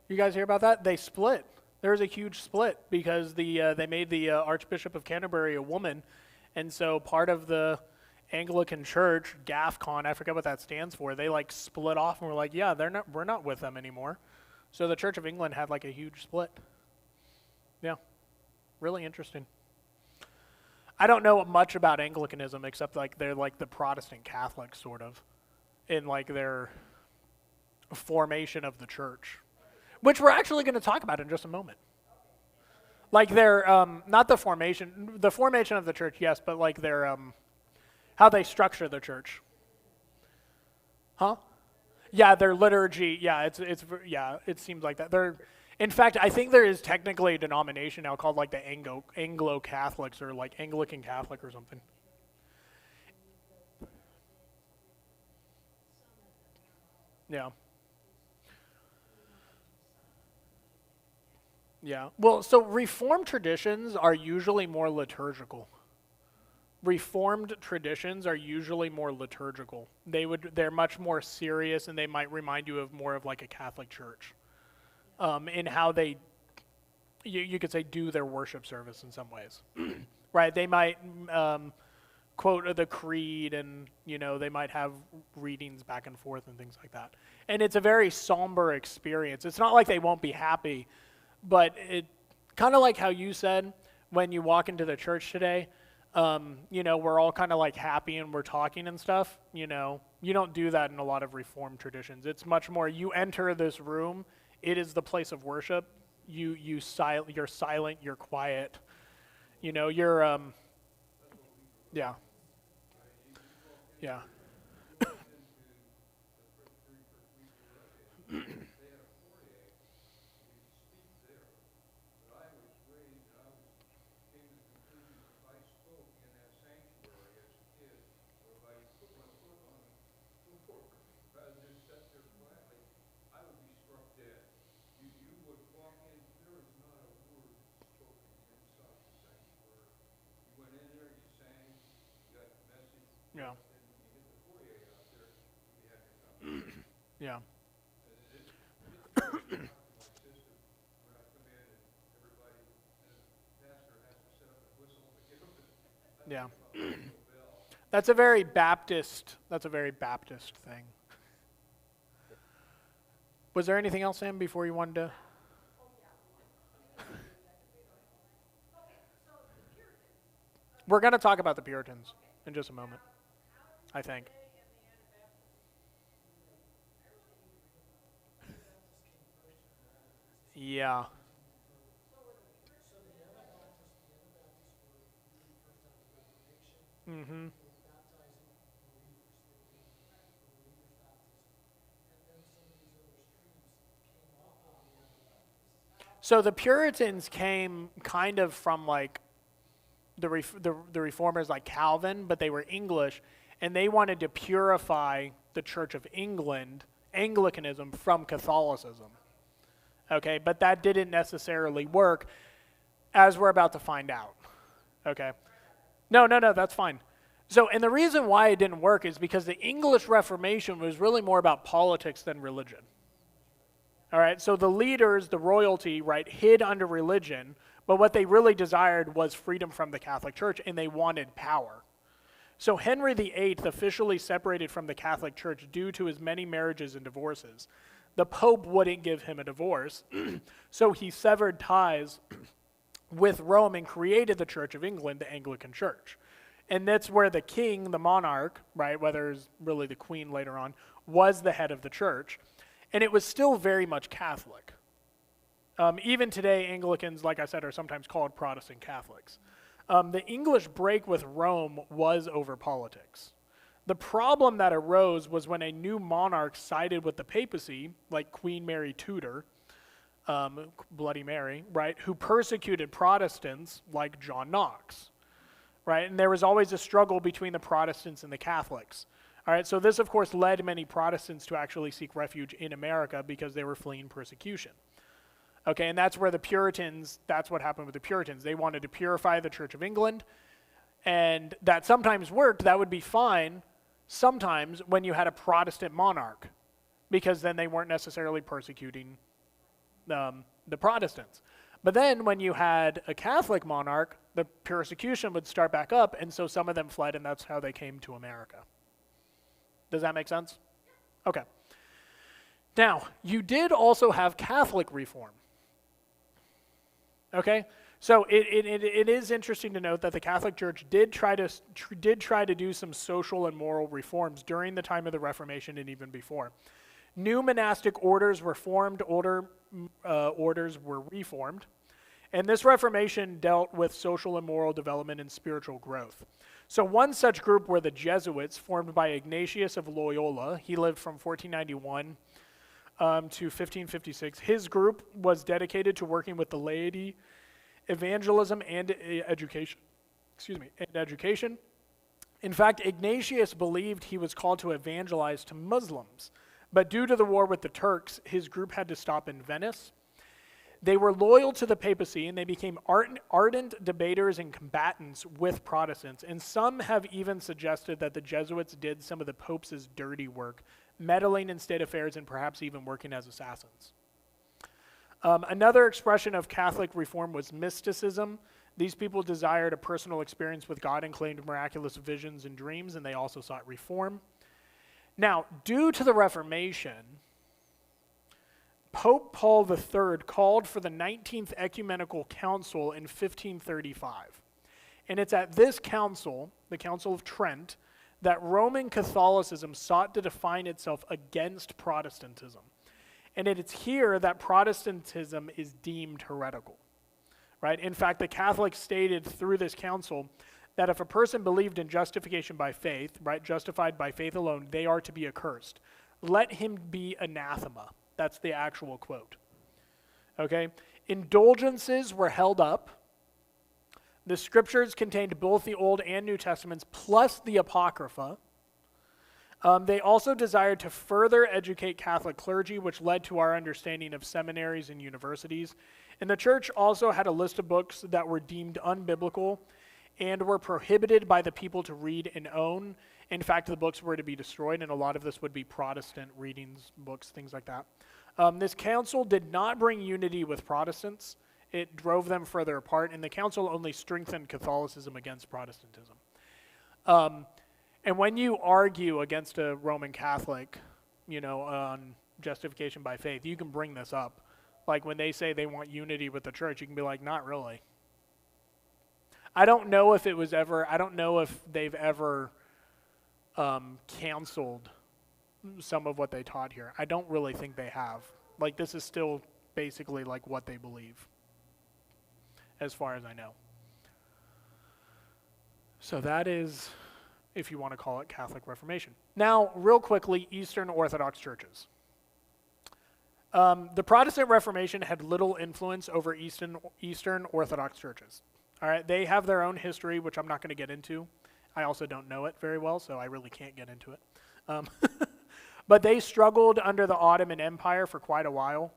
You guys hear about that? They split. There was a huge split because they made the Archbishop of Canterbury a woman, and so part of the Anglican Church, GAFCON, I forget what that stands for, they like split off and were like, yeah, we're not with them anymore. So the Church of England had like a huge split. Yeah, really interesting. I don't know much about Anglicanism except like they're like the Protestant Catholics sort of in like their formation of the church, which we're actually going to talk about in just a moment. Like their, not the formation of the church, yes, but like their, how they structure the church. Huh? Yeah, their liturgy, yeah, it seems like that. In fact, I think there is technically a denomination now called like the Anglo-Catholics or like Anglican Catholic or something. Yeah. Yeah. Well, so Reformed traditions are usually more liturgical Reformed traditions are usually more liturgical. They're much more serious, and they might remind you of more of like a Catholic church, in how they, you could say, do their worship service in some ways, right? They might quote the creed, and they might have readings back and forth and things like that. And it's a very somber experience. It's not like they won't be happy, but it kind of like how you said when you walk into the church today. We're all kind of like happy and we're talking and stuff. You don't do that in a lot of Reformed traditions. It's much more, you enter this room, it is the place of worship. You're silent, you're quiet. You're yeah. Yeah. Yeah. Yeah. Yeah. That's a very Baptist thing. Was there anything else, Sam, before you wanted to? We're going to talk about the Puritans in just a moment, I think. Yeah. Mm-hmm. So the Puritans came kind of from like the reformers like Calvin, but they were English, and they wanted to purify the Church of England, Anglicanism, from Catholicism. Okay, but that didn't necessarily work, as we're about to find out. Okay. No, that's fine. So, and the reason why it didn't work is because the English Reformation was really more about politics than religion. All right, so the leaders, the royalty, right, hid under religion, but what they really desired was freedom from the Catholic Church, and they wanted power. So Henry VIII officially separated from the Catholic Church due to his many marriages and divorces. The Pope wouldn't give him a divorce, so he severed ties with Rome and created the Church of England, the Anglican Church. And that's where the king, the monarch, right, whether it's really the queen later on, was the head of the church. And it was still very much Catholic. Even today, Anglicans, like I said, are sometimes called Protestant Catholics. The English break with Rome was over politics. The problem that arose was when a new monarch sided with the papacy, like Queen Mary Tudor, Bloody Mary, right, who persecuted Protestants like John Knox, right? And there was always a struggle between the Protestants and the Catholics. All right, so this, of course, led many Protestants to actually seek refuge in America because they were fleeing persecution. Okay, and that's where the Puritans, that's what happened with the Puritans. They wanted to purify the Church of England, and that sometimes worked. That would be fine sometimes when you had a Protestant monarch, because then they weren't necessarily persecuting the Protestants. But then when you had a Catholic monarch, the persecution would start back up, and so some of them fled, and that's how they came to America. Does that make sense? Okay. Now, you did also have Catholic reform. Okay? So it is interesting to note that the Catholic Church did try to do some social and moral reforms during the time of the Reformation and even before. New monastic orders were formed, orders were reformed, and this Reformation dealt with social and moral development and spiritual growth. So one such group were the Jesuits, formed by Ignatius of Loyola. He lived from 1491 to 1556. His group was dedicated to working with the laity, evangelism, and education. In fact, Ignatius believed he was called to evangelize to Muslims, but due to the war with the Turks, his group had to stop in Venice. They were loyal to the papacy, and they became ardent debaters and combatants with Protestants. And some have even suggested that the Jesuits did some of the Pope's dirty work, meddling in state affairs and perhaps even working as assassins. Another expression of Catholic reform was mysticism. These people desired a personal experience with God and claimed miraculous visions and dreams, and they also sought reform. Now, due to the Reformation, Pope Paul III called for the 19th Ecumenical Council in 1535. And it's at this council, the Council of Trent, that Roman Catholicism sought to define itself against Protestantism. And it's here that Protestantism is deemed heretical, right? In fact, the Catholics stated through this council that if a person believed in justification by faith, right, justified by faith alone, they are to be accursed. Let him be anathema. That's the actual quote. Okay? Indulgences were held up. The scriptures contained both the Old and New Testaments plus the Apocrypha. They also desired to further educate Catholic clergy, which led to our understanding of seminaries and universities. And the church also had a list of books that were deemed unbiblical and were prohibited by the people to read and own. In fact, the books were to be destroyed, and a lot of this would be Protestant readings, books, things like that. This council did not bring unity with Protestants. It drove them further apart, and the council only strengthened Catholicism against Protestantism. And when you argue against a Roman Catholic, on justification by faith, you can bring this up. Like when they say they want unity with the church, you can be like, not really. I don't know if they've ever canceled some of what they taught here. I don't really think they have. Like, this is still basically like what they believe, as far as I know. So that is, if you want to call it, Catholic Reformation. Now, real quickly, Eastern Orthodox churches. The Protestant Reformation had little influence over Eastern Orthodox churches. All right, they have their own history, which I'm not going to get into. I also don't know it very well, so I really can't get into it. But they struggled under the Ottoman Empire for quite a while.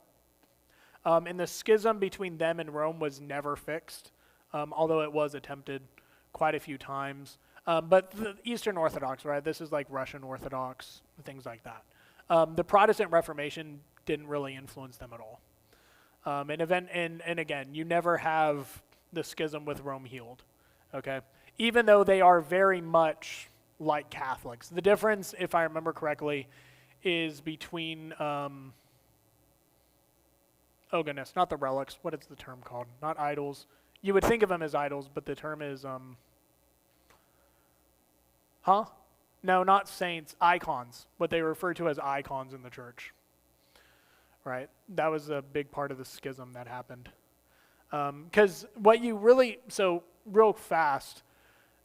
And the schism between them and Rome was never fixed, although it was attempted quite a few times. But the Eastern Orthodox, right, this is like Russian Orthodox, things like that. The Protestant Reformation didn't really influence them at all. And again, you never have the schism with Rome healed, okay? Even though they are very much like Catholics. The difference, if I remember correctly, is between, oh goodness, not the relics, what is the term called? Not idols. You would think of them as idols, but the term is, No, not saints, icons, what they refer to as icons in the church, right? That was a big part of the schism that happened. Because real fast,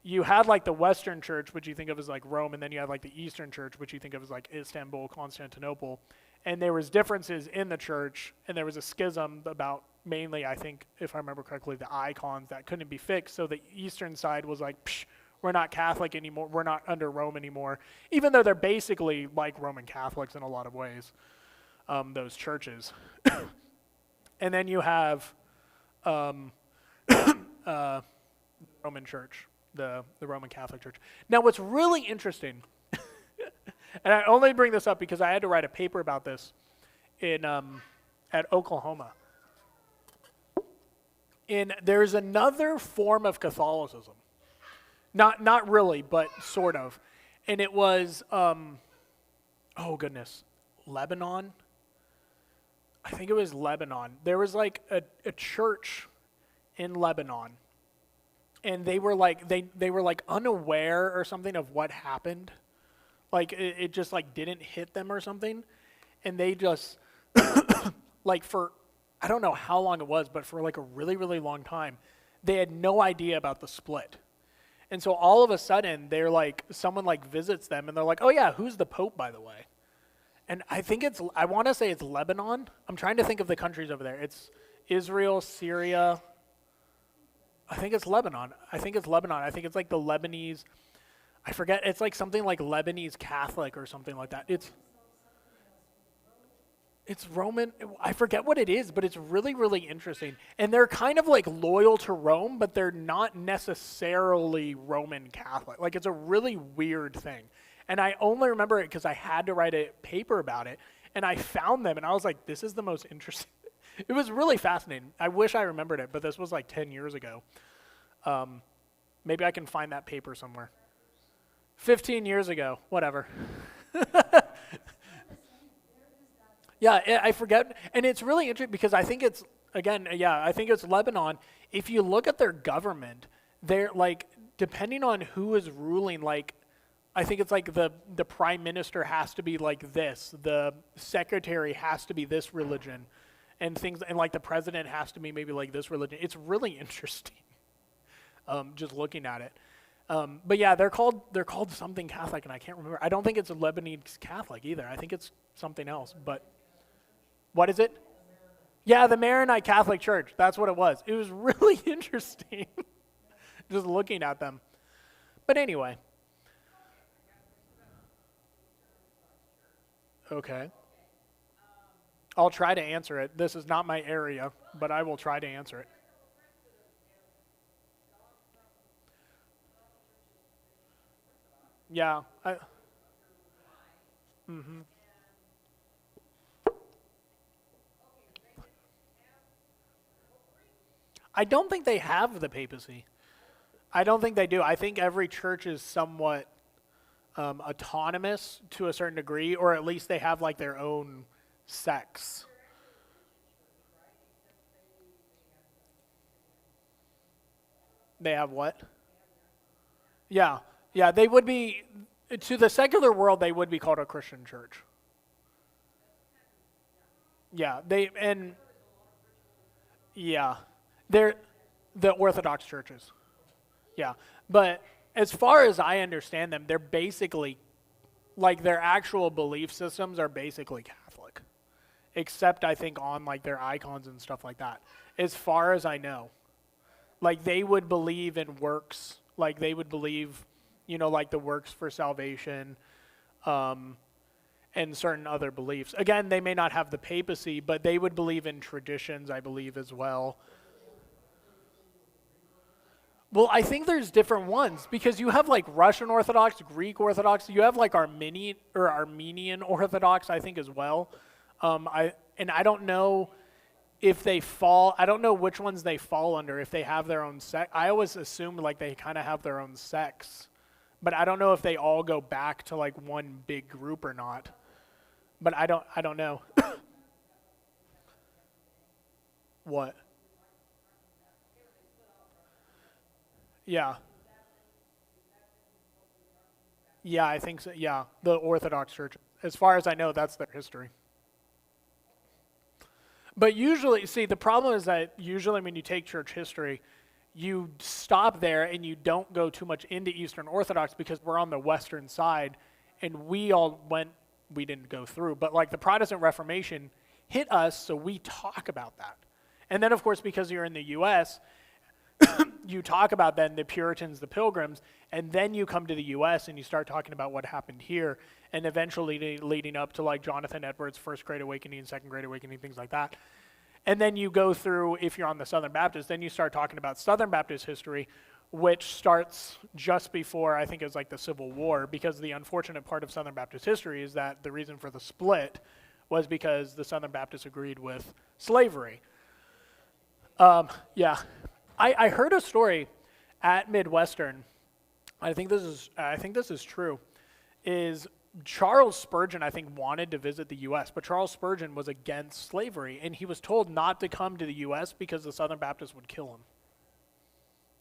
you had like the Western church, which you think of as like Rome, and then you had like the Eastern church, which you think of as like Istanbul, Constantinople. And there was differences in the church, and there was a schism about mainly, I think, if I remember correctly, the icons that couldn't be fixed. So the Eastern side was like, psh, we're not Catholic anymore, we're not under Rome anymore, even though they're basically like Roman Catholics in a lot of ways, those churches. And then you have Roman church, the Roman Catholic Church. Now, what's really interesting, and I only bring this up because I had to write a paper about this at Oklahoma. And there's another form of Catholicism, not really, but sort of, and it was, Lebanon. I think it was Lebanon. There was like a church in Lebanon, and they were like they were like unaware or something of what happened. Like it just like didn't hit them or something, and they just like for I don't know how long it was, but for like a really, really long time, they had no idea about the split. And so all of a sudden they're like someone like visits them and they're like, "Oh yeah, who's the Pope, by the way?" And I want to say it's Lebanon. I'm trying to think of the countries over there. It's Israel, Syria. I think it's Lebanon. I think it's like the Lebanese. I forget. It's like something like Lebanese Catholic or something like that. It's Roman. I forget what it is, but it's really, really interesting. And they're kind of like loyal to Rome, but they're not necessarily Roman Catholic. Like it's a really weird thing. And I only remember it because I had to write a paper about it. And I found them, and I was like, this is the most interesting. It was really fascinating. I wish I remembered it, but this was like 10 years ago. Maybe I can find that paper somewhere. 15 years ago, whatever. Yeah, I forget. And it's really interesting because I think it's, again, I think it's Lebanon. If you look at their government, they're like, depending on who is ruling, like, I think it's like the prime minister has to be like this, the secretary has to be this religion, and things, and like the president has to be maybe like this religion. It's really interesting, just looking at it. But yeah, they're called something Catholic, and I can't remember. I don't think it's a Lebanese Catholic either. I think it's something else, but. What is it? Yeah, the Maronite Catholic Church. That's what it was. It was really interesting just looking at them. But anyway. Okay. I'll try to answer it. This is not my area, but I will try to answer it. Yeah. I don't think they have the papacy. I don't think they do. I think every church is somewhat autonomous to a certain degree, or at least they have like their own sects. They have what? Yeah. Yeah, they would be, to the secular world, they would be called a Christian church. Yeah, yeah, they're the Orthodox churches. Yeah, but as far as I understand them, they're basically, like their actual belief systems are basically Catholic, except I think on like their icons and stuff like that. As far as I know, like they would believe in works, like they would believe, like the works for salvation, and certain other beliefs. Again, they may not have the papacy, but they would believe in traditions, I believe, as well. Well, I think there's different ones because you have like Russian Orthodox, Greek Orthodox. You have like Armenian Orthodox, I think, as well. I don't know if they fall. I don't know which ones they fall under. If they have their own sect, I always assumed like they kind of have their own sects, but I don't know if they all go back to like one big group or not. But I don't know. What? Yeah. Yeah, I think so. Yeah, the Orthodox Church. As far as I know, that's their history. But usually, see, the problem is that usually when you take church history, you stop there and you don't go too much into Eastern Orthodox because we're on the Western side, and we didn't go through. But like the Protestant Reformation hit us, so we talk about that. And then, of course, because you're in the U.S., you talk about then the Puritans, the Pilgrims, and then you come to the U.S. and you start talking about what happened here, and eventually leading up to like Jonathan Edwards' First Great Awakening, Second Great Awakening, things like that. And then you go through, if you're on the Southern Baptist, then you start talking about Southern Baptist history, which starts just before, I think it was like the Civil War, because the unfortunate part of Southern Baptist history is that the reason for the split was because the Southern Baptists agreed with slavery. Yeah. I heard a story at Midwestern. I think this is true. Is Charles Spurgeon, I think, wanted to visit the U.S., but Charles Spurgeon was against slavery, and he was told not to come to the U.S. because the Southern Baptists would kill him.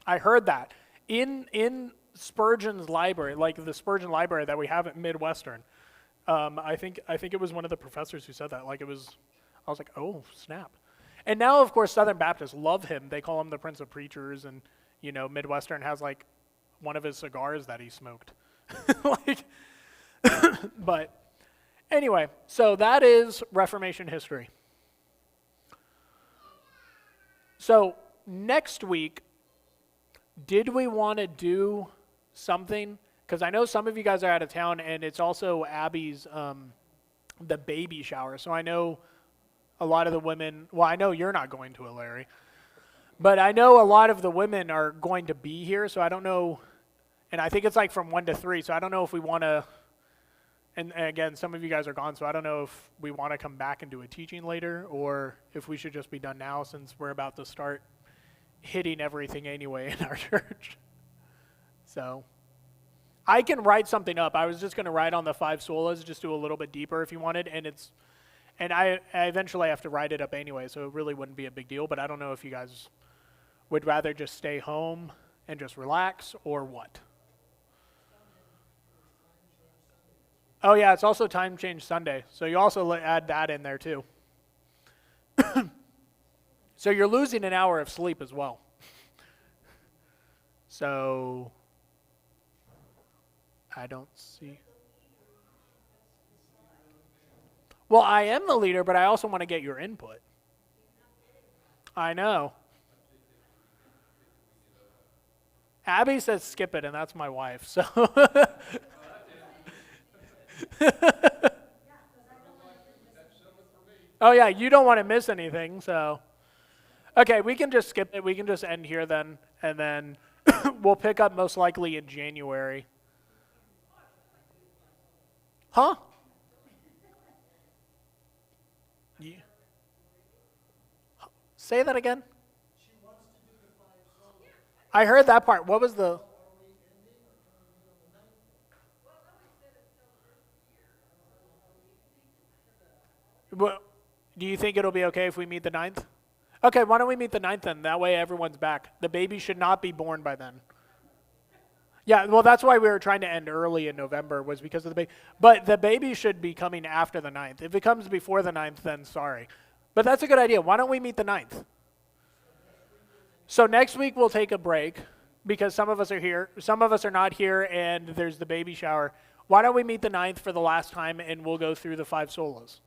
I heard that in Spurgeon's library, like the Spurgeon library that we have at Midwestern. I think it was one of the professors who said that. I was like, oh snap. And now, of course, Southern Baptists love him. They call him the Prince of Preachers, and Midwestern has like one of his cigars that he smoked. But anyway, so that is Reformation history. So next week, did we want to do something? Because I know some of you guys are out of town, and it's also Abby's the baby shower. So I know a lot of the women, well, I know you're not going to it, Larry, but I know a lot of the women are going to be here, so I don't know, and I think it's like from 1 to 3, so I don't know if we want to, and again, some of you guys are gone, so I don't know if we want to come back and do a teaching later, or if we should just be done now since we're about to start hitting everything anyway in our church. So I can write something up. I was just going to write on the 5 solas, just do a little bit deeper if you wanted, and I eventually have to write it up anyway, so it really wouldn't be a big deal, but I don't know if you guys would rather just stay home and just relax or what. Oh yeah, it's also time change Sunday, so you also add that in there too. So you're losing an hour of sleep as well. So I don't see. Well, I am the leader, but I also want to get your input. I know. Abby says skip it, and that's my wife, so. Oh yeah, you don't want to miss anything, so. Okay, we can just skip it. We can just end here then, and then we'll pick up most likely in January. Huh? Yeah. Say that again. I heard that part. What was the? Well, do you think it'll be okay if we meet the 9th? Okay, why don't we meet the 9th then? That way everyone's back. The baby should not be born by then. Yeah, well, that's why we were trying to end early in November, was because of the baby. But the baby should be coming after the 9th. If it comes before the 9th, then sorry. But that's a good idea. Why don't we meet the 9th? So next week we'll take a break because some of us are here. Some of us are not here, and there's the baby shower. Why don't we meet the 9th for the last time, and we'll go through the 5 solas?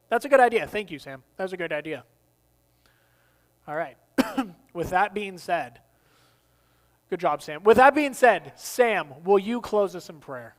That's a good idea. Thank you, Sam. That was a good idea. All right. With that being said, good job, Sam. With that being said, Sam, will you close us in prayer?